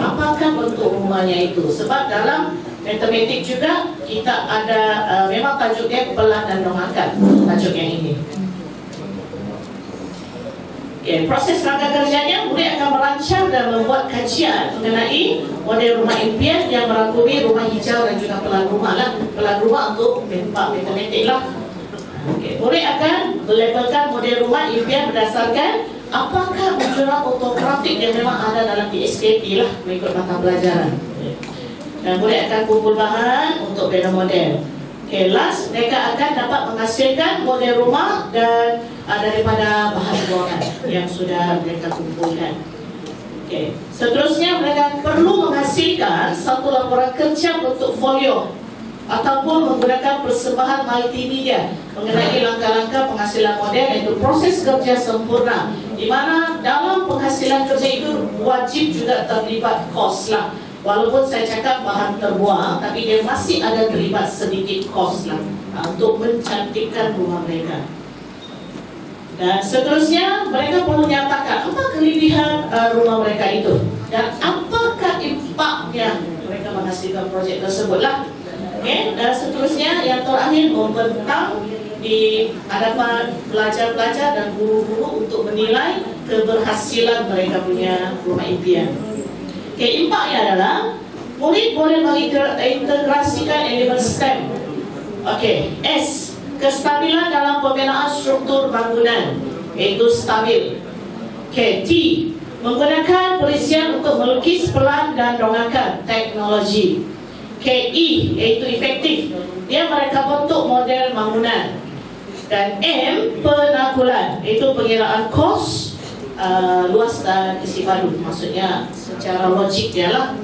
apakah bentuk rumahnya itu. Sebab dalam matematik juga kita ada memang tajuk dia pelan dan dongangkan, tajuk yang ini. Proses rangka kerjanya, murid akan merancang dan membuat kajian mengenai model rumah impian yang merangkumi rumah hijau dan juga pelan rumah lah. Pelan rumah untuk matematik lah. Murid akan melabelkan model rumah impian berdasarkan apakah ujuran ortografik yang memang ada dalam PSKP lah, mengikut mata pelajaran. Dan murid akan kumpul bahan untuk bina model. Last, mereka akan dapat menghasilkan model rumah dan daripada bahan ruangan yang sudah mereka kumpulkan. Seterusnya mereka perlu menghasilkan satu laporan kerja bentuk folio ataupun menggunakan persembahan multimedia mengenai langkah-langkah penghasilan model, iaitu proses kerja sempurna, di mana dalam penghasilan kerja itu wajib juga terlibat kos lah. Walaupun saya cakap bahan terbuang, tapi dia masih ada terlibat sedikit kos lah untuk mencantikkan rumah mereka. Dan seterusnya mereka perlu nyatakan apa kelebihan rumah mereka itu dan apakah impaknya mereka menghasilkan projek tersebut lah. Dan seterusnya yang terakhir, membentang di hadapan pelajar-pelajar dan guru-guru untuk menilai keberhasilan mereka punya rumah impian. Impaknya adalah murid boleh mengintegrasikan elemen STEM. S, kestabilan dalam pembinaan struktur bangunan, iaitu stabil. T, menggunakan perisian untuk melukis pelan dan dongangkan, teknologi. I, iaitu efektif, dia mereka bentuk model bangunan. Dan M, penakulan, iaitu pengiraan kos, luas dan isi baru, maksudnya secara logik dia lah,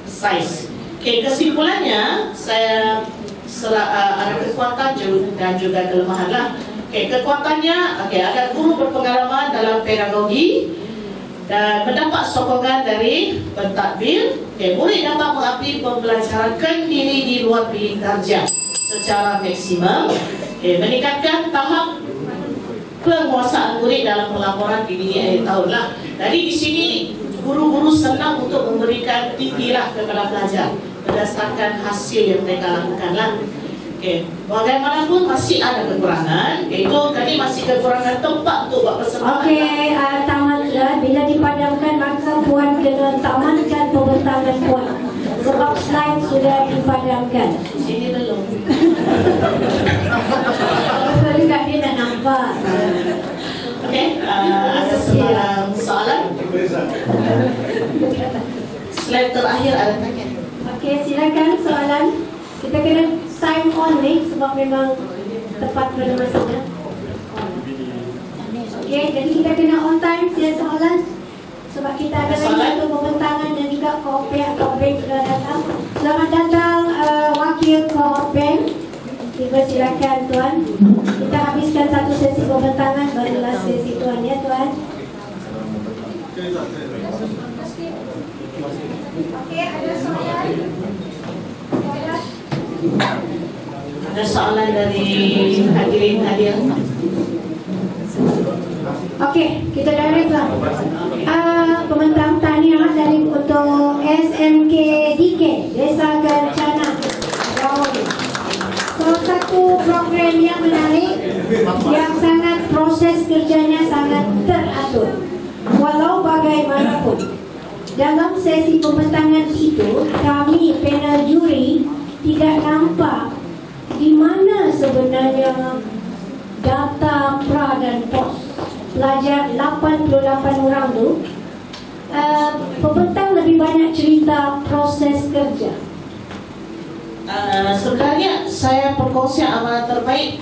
size. Kesimpulannya saya ada kekuatan dan juga kelemahan lah. Kekuatannya, agar guru berpengalaman dalam pedagogi, dan mendapat sokongan dari pentadbir. Murid dapat mengabdi pembelajaran diri di luar bilik darjah secara maksimum. Meningkatkan tahap penguasaan murid dalam pelaporan PBD akhir tahun lah. Jadi di sini guru-guru senang untuk memberikan tinggilah kepada pelajar berdasarkan hasil yang mereka lakukan lah. Bagaimanapun masih ada kekurangan, yaitu tadi masih kekurangan tempat untuk buat persembahan. Tamatlah. Bila dipadamkan maka puan kena tamatkan pembentangan puan. Sebab slide sudah dipadamkan. Sini belum. Betul tak dia dah nampak. Ada sebarang soalan? Slide terakhir ada tanya. Silakan soalan. Kita kena time on ni sebab memang tepat pada masanya. Jadi kita kena on time sila soalan sebab kita ada lagi satu pembentangan dan juga Koopbank sudah datang. Selamat datang wakil Koopbank. Silakan tuan. Kita habiskan satu sesi pembentangan barulah sesi tuan ya tuan. Ada soalan? Ada soalan dari hadirin hadir. Kita direct lah. Pembentang tahniah dari untuk SMKDK Desa Kencana. Salah satu program yang menarik, yang sangat proses kerjanya sangat teratur. Walau bagaimanapun, dalam sesi pembentangan itu kami panel juri tidak nampak di mana sebenarnya data pra dan pos pelajar 88 orang tu. Pembentang lebih banyak cerita proses kerja. Sebenarnya saya perkongsian amalan terbaik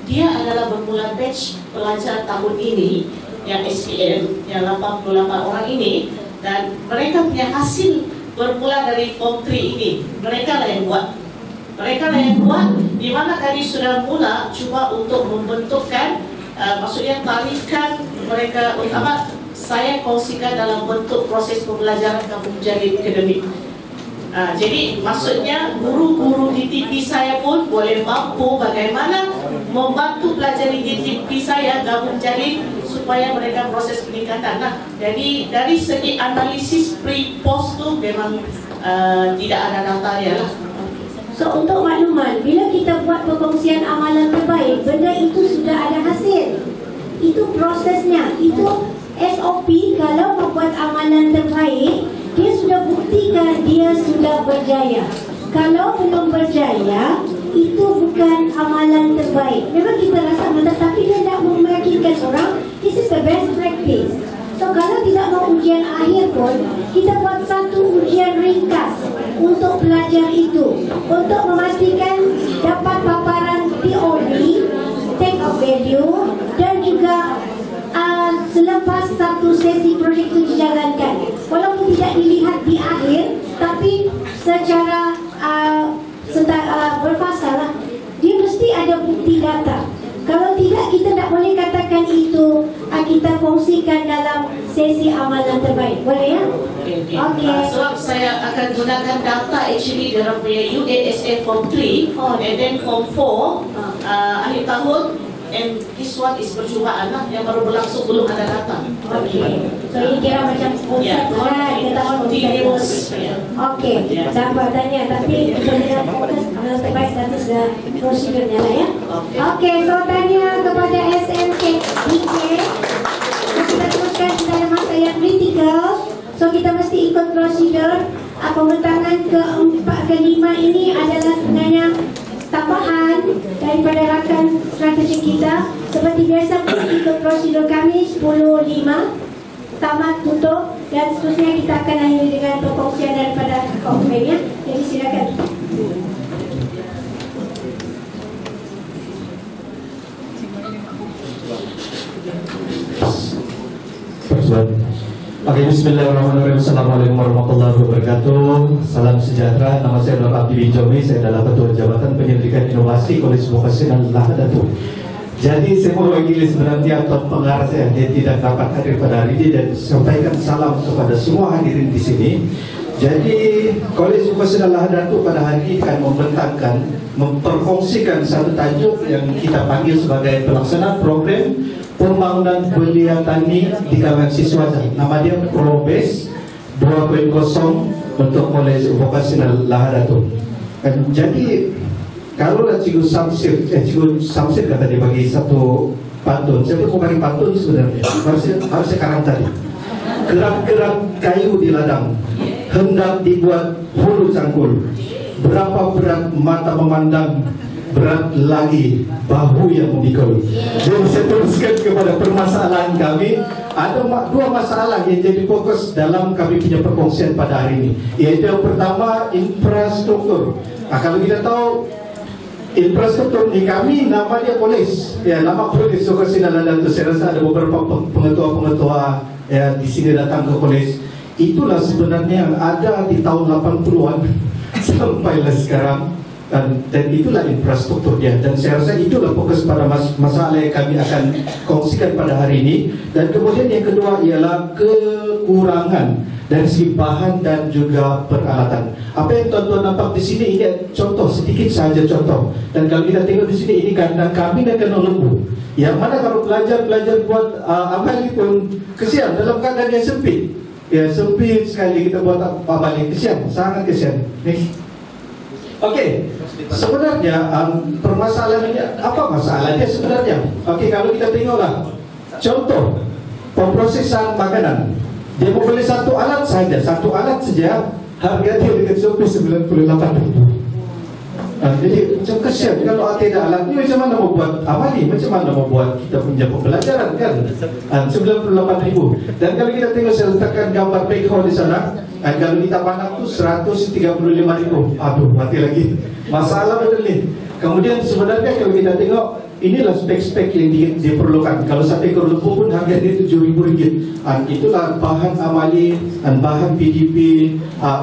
dia adalah bermula batch pelajar tahun ini yang SPM yang 88 orang ini, dan mereka punya hasil bermula dari form 3 ini. Mereka lah yang buat. Di mana kami sudah mula cuba untuk membentukkan maksudnya tarikan mereka utama saya kongsikan dalam bentuk proses pembelajaran kampung jalin akademik. Jadi maksudnya guru-guru di TV saya pun boleh mampu bagaimana membantu pelajar di TV saya gabung jalin supaya mereka proses peningkatan. Jadi dari segi analisis pre-post tu memang tidak ada datanya lah. So untuk makluman, bila kita buat perkongsian amalan terbaik, benda itu sudah ada hasil. Itu prosesnya, itu SOP. Kalau membuat amalan terbaik, dia sudah buktikan dia sudah berjaya. Kalau belum berjaya, itu bukan amalan terbaik. Memang kita rasa mantap, tapi dia tidak meyakinkan orang. This is the best practice. So kalau tidak mau ujian akhir pun, kita buat satu ujian ringkas untuk pelajar itu, untuk memastikan dapat paparan teori, take of value, dan juga selepas satu sesi projek itu dijalankan. Walaupun tidak dilihat di akhir, tapi secara berfasalah, dia mesti ada bukti data. Kalau tidak, kita tak boleh katakan itu kita kongsikan dalam sesi amalan terbaik. Boleh ya? Okay. Sebab saya akan gunakan data actually dalam punya UASA Form 3 and then Form 4 akhir tahun, and this one is percubaan lah yang baru berlangsung, belum ada data. Okay. So ini kira macam konsep lah, kita continuous. Okay, dapat tanya, tapi kita dengan fokus amalan terbaik nanti sudah prosedurnya lah ya. Okay, so tanya kepada SMKDK. Kita teruskan dalam masa yang kritikal. So kita mesti ikut prosedur. Pembentangan keempat, kelima ini adalah sebenarnya tambahan daripada rakan strategi kita. Seperti biasa, ikut prosedur kami 10.5 tamat, tutup, dan seterusnya kita akan akhiri dengan perkongsian daripada Koopbank. Jadi silakan. Oke, bismillahirrahmanirrahim. Assalamualaikum warahmatullahi wabarakatuh. Salam sejahtera. Nama saya Dr. Abdi Binjomi. Saya adalah Ketua Jabatan Penyelidikan Inovasi Kolej Vokasional Lahadatul. Jadi saya mewakili sebenarnya Tuan Pengarah saya, dia tidak dapat hadir pada hari ini dan sampaikan salam kepada semua hadirin di sini. Jadi Kolej Vokasional Lahadatul pada hari ini akan membentangkan, memperkongsikan satu tajuk yang kita panggil sebagai pelaksanaan program pembangunan belia tani di kalangan siswa. Nama dia ProBase 2.0 untuk Kolej Vokasional Lahadatul. Jadi kalau Cikgu Samsir kata dia bagi satu pantun, saya pun mau bagi pantun sebenarnya. Harusnya karang tadi. Gerak-gerak kayu di ladang, hendak dibuat hulu cangkul. Berapa berat mata memandang, berat lagi bahu yang memikul. Jadi saya teruskan kepada permasalahan kami. Ada dua masalah yang jadi fokus dalam kami punya perkongsian pada hari ini. Yaitu yang pertama, infrastruktur. Kalau kita tahu infrastruktur di kami nama dia polis, ya nama Kolej Vokasional Lahadatul. Saya rasa ada beberapa pengetua-pengetua ya di sini datang ke kolej. Itulah sebenarnya yang ada di tahun 80-an sampailah sekarang, dan itulah infrastruktur dia. Dan saya rasa itulah fokus pada masalah yang kami akan kongsikan pada hari ini. Dan kemudian yang kedua ialah kekurangan dari segi bahan dan juga peralatan. Apa yang tuan-tuan nampak di sini ini contoh, sedikit saja contoh. Dan kalau kita tengok di sini ini kandang kambing dan kandang lembu. Yang mana kalau pelajar buat amali pun kesian dalam keadaan yang sempit. Ya sempit sekali kita buat amali, kesian, sangat kesian. Okey, sebenarnya permasalahannya apa masalahnya sebenarnya? Okey, kalau kita tengoklah contoh pemprosesan makanan. Dia mau beli satu alat saja harga dia dekat Shopee 98,000. Jadi macam kesian kalau tidak alat ni, macam mana mau buat amali, macam mana mau buat kita punya pembelajaran kan? 98,000. Dan kalau kita tengok saya letakkan gambar backhoe di sana, kalau kita pandang tu 135,000. Aduh, mati lagi. Masalah betul ni. Kemudian sebenarnya kalau kita tengok, inilah spek-spek yang diperlukan. Kalau satu ekor lembu pun harga dia RM7,000. Itulah bahan amali dan bahan PDP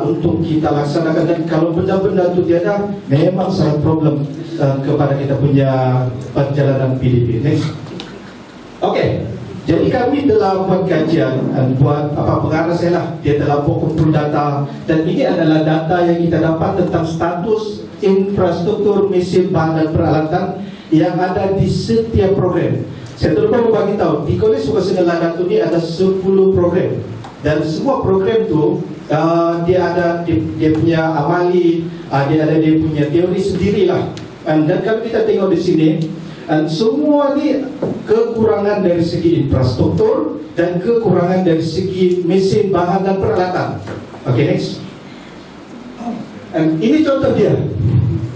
untuk kita laksanakan. Dan kalau benda-benda itu tiada, memang sangat problem kepada kita punya perjalanan PDP. Next. Okey. Jadi kami telah buat kajian dan buat pengarah saya lah. Dia telah buat kumpul data, dan ini adalah data yang kita dapat tentang status infrastruktur, mesin, bahan dan peralatan yang ada di setiap program. Saya terlupa bagi tahu di Kolej Vokasional Lahadatul ini ada 10 program, dan semua program tu dia ada dia punya amali, dia punya teori sendirilah. Dan kalau kita tengok di sini, semua ni kekurangan dari segi infrastruktur dan kekurangan dari segi mesin, bahan dan peralatan. Okay, next. Ini contoh dia.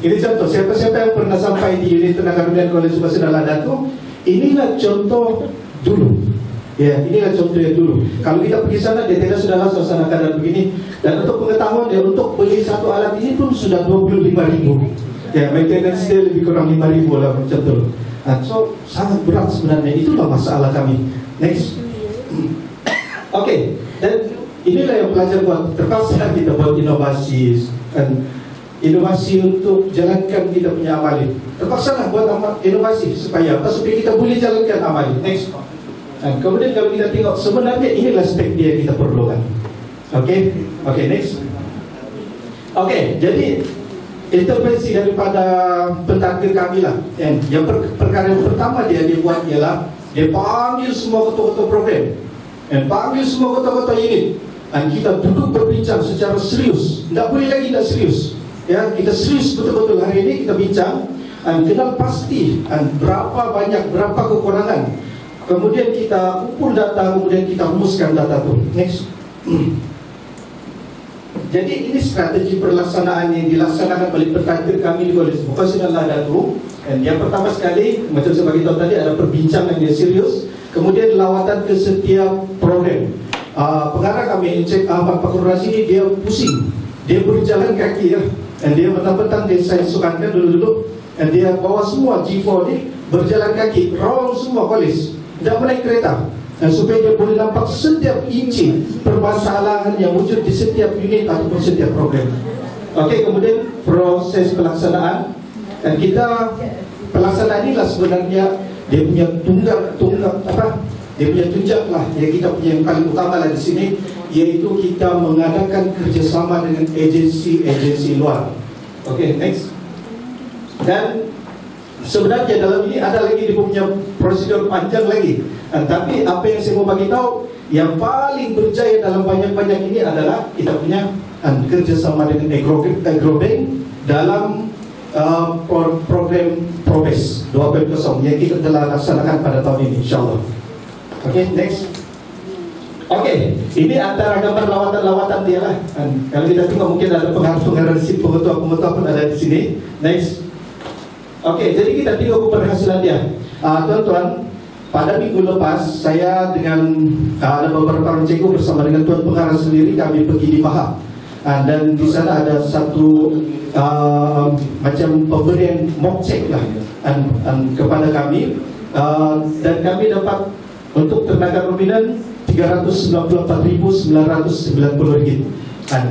Ini contoh, siapa-siapa yang pernah sampai di unit tenaga hunian Kolej Vokasional Lahadatul, inilah contoh dulu. Ya, inilah contohnya dulu. Kalau kita pergi sana, dia tidak sudahlah suasana keadaan begini. Dan untuk pengetahuan dia, untuk beli satu alat ini pun sudah 25,000. Ya, maintenance dia lebih kurang 5,000 lah macam tu. So, sangat berat sebenarnya. Itulah masalah kami. Next. Okey, dan inilah yang pelajar buat. Terpaksa kita buat inovasi inovasi untuk jalankan kita punya amali. Terpaksalah buat inovasi supaya apa? Supaya kita boleh jalankan amali. Next. Dan kemudian kalau kita tengok, sebenarnya inilah spek dia yang kita perlukan. Okey, next. Okey, jadi intervensi daripada pentadbir kami lah. Yang perkara yang pertama dia buat ialah dia panggil semua ketua-ketua program, panggil semua ketua-ketua unit, dan kita duduk berbincang secara serius. Tak boleh lagi tak serius. Ya, kita serius betul-betul hari ini kita bincang dan kenal pasti berapa banyak, berapa kekurangan. Kemudian kita kumpul data, kemudian kita rumuskan data itu. Next. Jadi ini strategi pelaksanaan yang dilaksanakan oleh pentadbir kami di Kolej Vokasional Lahadatul. Dan yang pertama sekali, macam saya bagi tahu tadi, ada perbincangan yang serius. Kemudian lawatan ke setiap program. Pengarah kami, Encik Ahmad Fakhur Razi, dia pusing. Dia berjalan kaki ya. Dan dia petang-petang dia saya sukankan dulu-dulu. Dan dia bawa semua G4 ni berjalan kaki, round semua kolej. Tidak naik kereta. Dan supaya dia boleh nampak setiap inci permasalahan yang wujud di setiap unit ataupun setiap program. Okey, kemudian proses pelaksanaan. Dan kita pelaksanaan inilah sebenarnya dia punya dia punya tunjak lah yang kita punya yang paling utama lah di sini, yaitu kita mengadakan kerjasama dengan agensi-agensi luar. Oke, next. Dan sebenarnya dalam ini ada lagi dia punya prosedur panjang lagi. Tapi apa yang saya mau bagi tahu, yang paling berjaya dalam banyak-banyak ini adalah kita punya kerjasama dengan Agrobank dalam program Probes 2.0 yang kita telah laksanakan pada tahun ini, insyaAllah. Oke, next. Oke, ini antara gambar lawatan-lawatan dia lah. Kalau kita tengok mungkin ada pengarah-pengarah di sini, pengetua-pengetua pun ada di sini. Next. Oke, jadi kita tengok keberhasilan dia. Tuan-tuan, pada minggu lepas saya dengan ada beberapa orang cikgu bersama dengan tuan pengarah sendiri kami pergi di Maha. Dan di sana ada satu macam pemberian mock check lah kepada kami, dan kami dapat untuk tenaga nominal Rp394.990.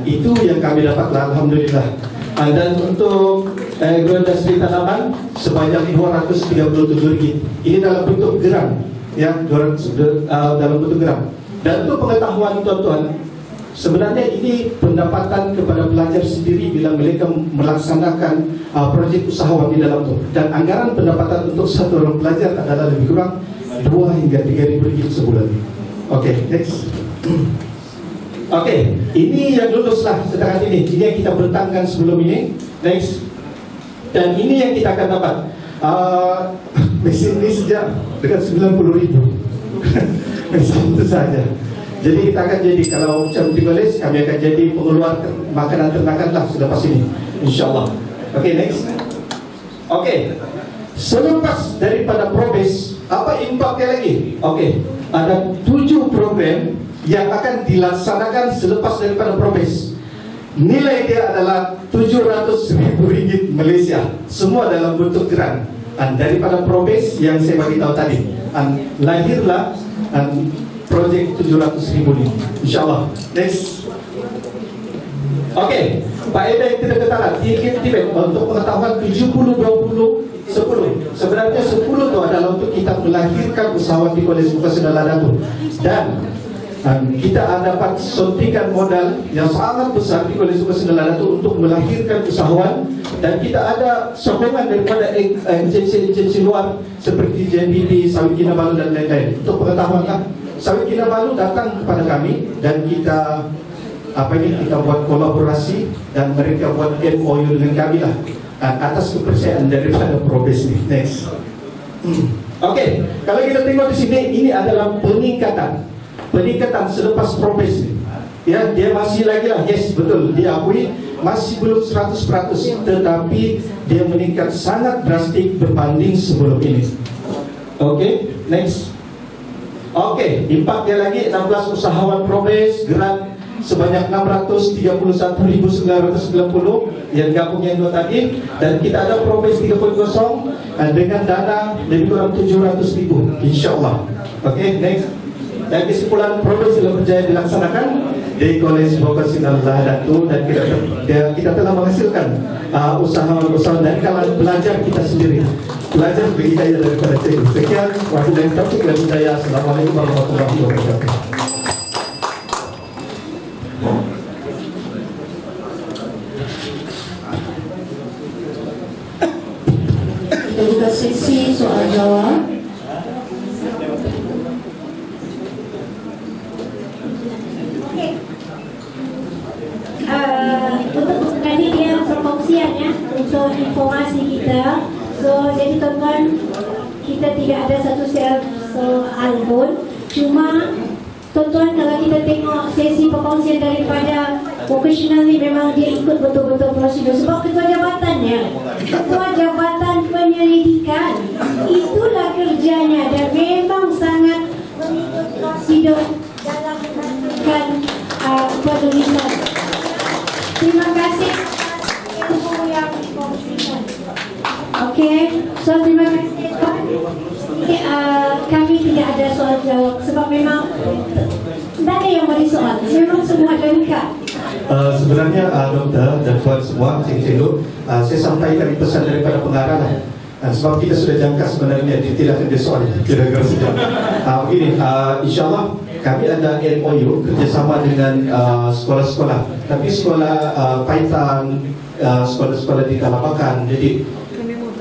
Itu yang kami dapat lah, alhamdulillah. Dan untuk agroindustri tanaman sebanyak Rp237. Ini dalam bentuk geram, ya, dalam bentuk geram. Dan untuk pengetahuan tuan-tuan, sebenarnya ini pendapatan kepada pelajar sendiri bila mereka melaksanakan projek usahawan di dalam itu. Dan anggaran pendapatan untuk satu orang pelajar adalah lebih kurang 2 hingga 3 ribu ringgit sebulan. Oke, next. Oke, ini yang lulus lah setakat ini. Ini yang kita bentangkan sebelum ini. Next. Dan ini yang kita akan dapat. Mesin ini sejak dekat 90 ribu. Mesin itu saja. Jadi kita akan jadi, kalau macam di Malaysia, kami akan jadi pengeluar makanan ternakan lah selepas ini, insyaAllah. Oke, next. Oke, selepas daripada Probes, apa impaknya lagi? Oke, ada 7 program yang akan dilaksanakan selepas daripada Probes. Nilai dia adalah Rp700.000 Malaysia, semua dalam bentuk grant. Dan daripada Probes yang saya bagi tahu tadi, lahirlah projek 700.000 ini, insyaAllah. Next. Oke, Pak Eda yang tidak ketahuan Tibet untuk pengetahuan 70-20-10. Sebenarnya 10 itu adalah untuk kita melahirkan usahawan di Kolej Vokasional Ladatu. Dan kita dapat suntikan modal yang sangat besar di Kolej Vokasional Ladatu untuk melahirkan usahawan. Dan kita ada sokongan daripada agensi-agensi luar seperti JNPT, Sawit Kinabalu dan lain-lain. Untuk pengetahuan lah, Sawit Kinabalu datang kepada kami dan kita kita buat kolaborasi dan mereka buat MOU dengan kami lah atas kepercayaan daripada Probes ini. Next. Oke, kalau kita tengok di sini, ini adalah peningkatan selepas Probes ini. Ya, dia masih lagi lah, yes betul, diakui masih belum 100%, tetapi dia meningkat sangat drastik berbanding sebelum ini. Oke, next. Oke, impaknya lagi 16 usahawan Probes, grant sebanyak 631.990 yang gabungnya itu tadi. Dan kita ada Probes 3.0 dengan dana lebih kurang 700.000, insyaAllah. Oke, next. Dan kesimpulan Probes telah berjaya dilaksanakan di Kolej Vokasional Ladatu, dan kita telah menghasilkan usahawan-usahawan dari kalangan pelajar kita sendiri. Pelajar berhidayah daripada cikgu. Sekian, wabillahi taufiq wal hidayah. Assalamualaikum warahmatullahi wabarakatuh. Kita buka sesi soal jawab. Untuk tadi dia perkongsian ya, untuk informasi kita. So jadi teman-teman, kita tidak ada satu soal pun. Cuma tuan-tuan, kalau kita tengok sesi perkongsian daripada vocational ni, memang dia ikut betul-betul prosedur. Sebab ketua jabatannya, ketua jabatan penyelidikan, itulah kerjanya dan memang sangat mengikut prosedur dalam melakukan penulisan. Terima kasih ilmu yang dikongsikan. Okey, so terima kasih Pak. Kami tidak ada soal jawab sebab memang tidak ada yang beri soal. Memang semua lengkap. Sebenarnya dokter dan tuan semua, cikgu, saya sampaikan pesan daripada pengarah lah. sebab kita sudah jangka sebenarnya tidak ada soal kira-kira sejam. Begini, insyaAllah kami ada MOU kerjasama dengan sekolah-sekolah, tapi sekolah Paitan, sekolah-sekolah di Kalapakan. Jadi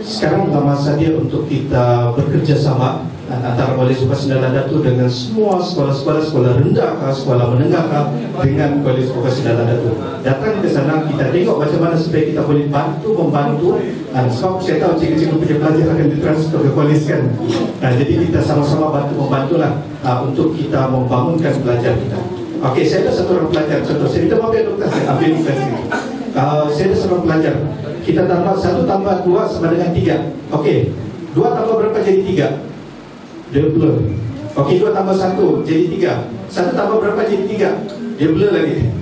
sekarang masa dia untuk kita bekerja sama antara Kolej Vokasional Ladatu dengan semua sekolah-sekolah, sekolah rendah kah, sekolah menengah kah, dengan Kolej Vokasional Ladatu. Datang ke sana, kita tengok macam mana supaya kita boleh membantu. Sebab saya tahu cikgu-cikgu punya pelajar akan ditransfer ke kolej kan. Jadi kita sama-sama membantulah untuk kita membangunkan pelajar kita. Okey, saya ada satu orang pelajar, contoh saya minta maaf ya dokter, saya ambil bukan sini. Saya ada seorang pelajar, kita tambah 1 tambah 2 sama dengan 3. Okey, 2 tambah berapa jadi 3? Dia blur. Okey, 2 tambah 1 jadi 3. 1 tambah berapa jadi 3? Dia blur lagi.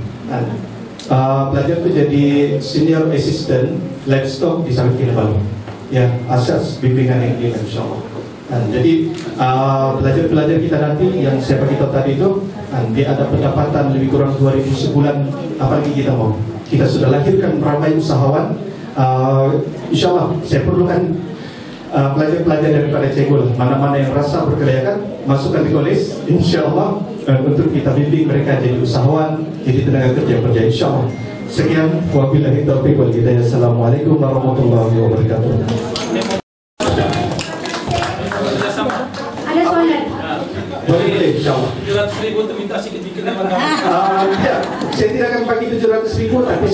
Pelajar tu jadi senior assistant livestock di Sawit Kinabalu. Ya, asas bimbingan yang dia insyaAllah. Jadi pelajar-pelajar kita nanti yang saya beritahu tadi itu, dia ada pendapatan lebih kurang 2.000 sebulan. Apalagi kita mau? Kita sudah lahirkan ramai usahawan. InsyaAllah saya perlukan pelajar-pelajar daripada cikgu, mana-mana yang rasa berkelayakan masukkan di kolej, insyaAllah untuk kita bimbing mereka jadi usahawan, jadi tenaga kerja insyaAllah. Sekian, wabillahi taufiq wal hidayah. Assalamualaikum warahmatullahi wabarakatuh. Ada soalan? Boleh, insyaAllah. 700.000 terminta sikit-sikit. Ya, saya tidak akan bagi 700.000, tapi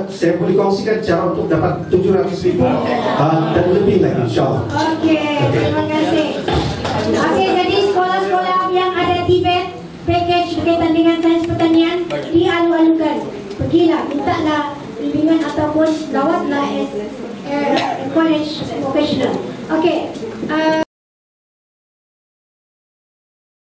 saya boleh kongsikan cara untuk dapat 700.000 dan lebih lagi, insyaAllah. Okey, terima kasih. Okey, jadi sekolah-sekolah yang ada Tibet, package berkaitan dengan sains pertanian dialu-alukan. Pergilah, mintalah bimbingan ataupun lawatlah college vocational. Okey.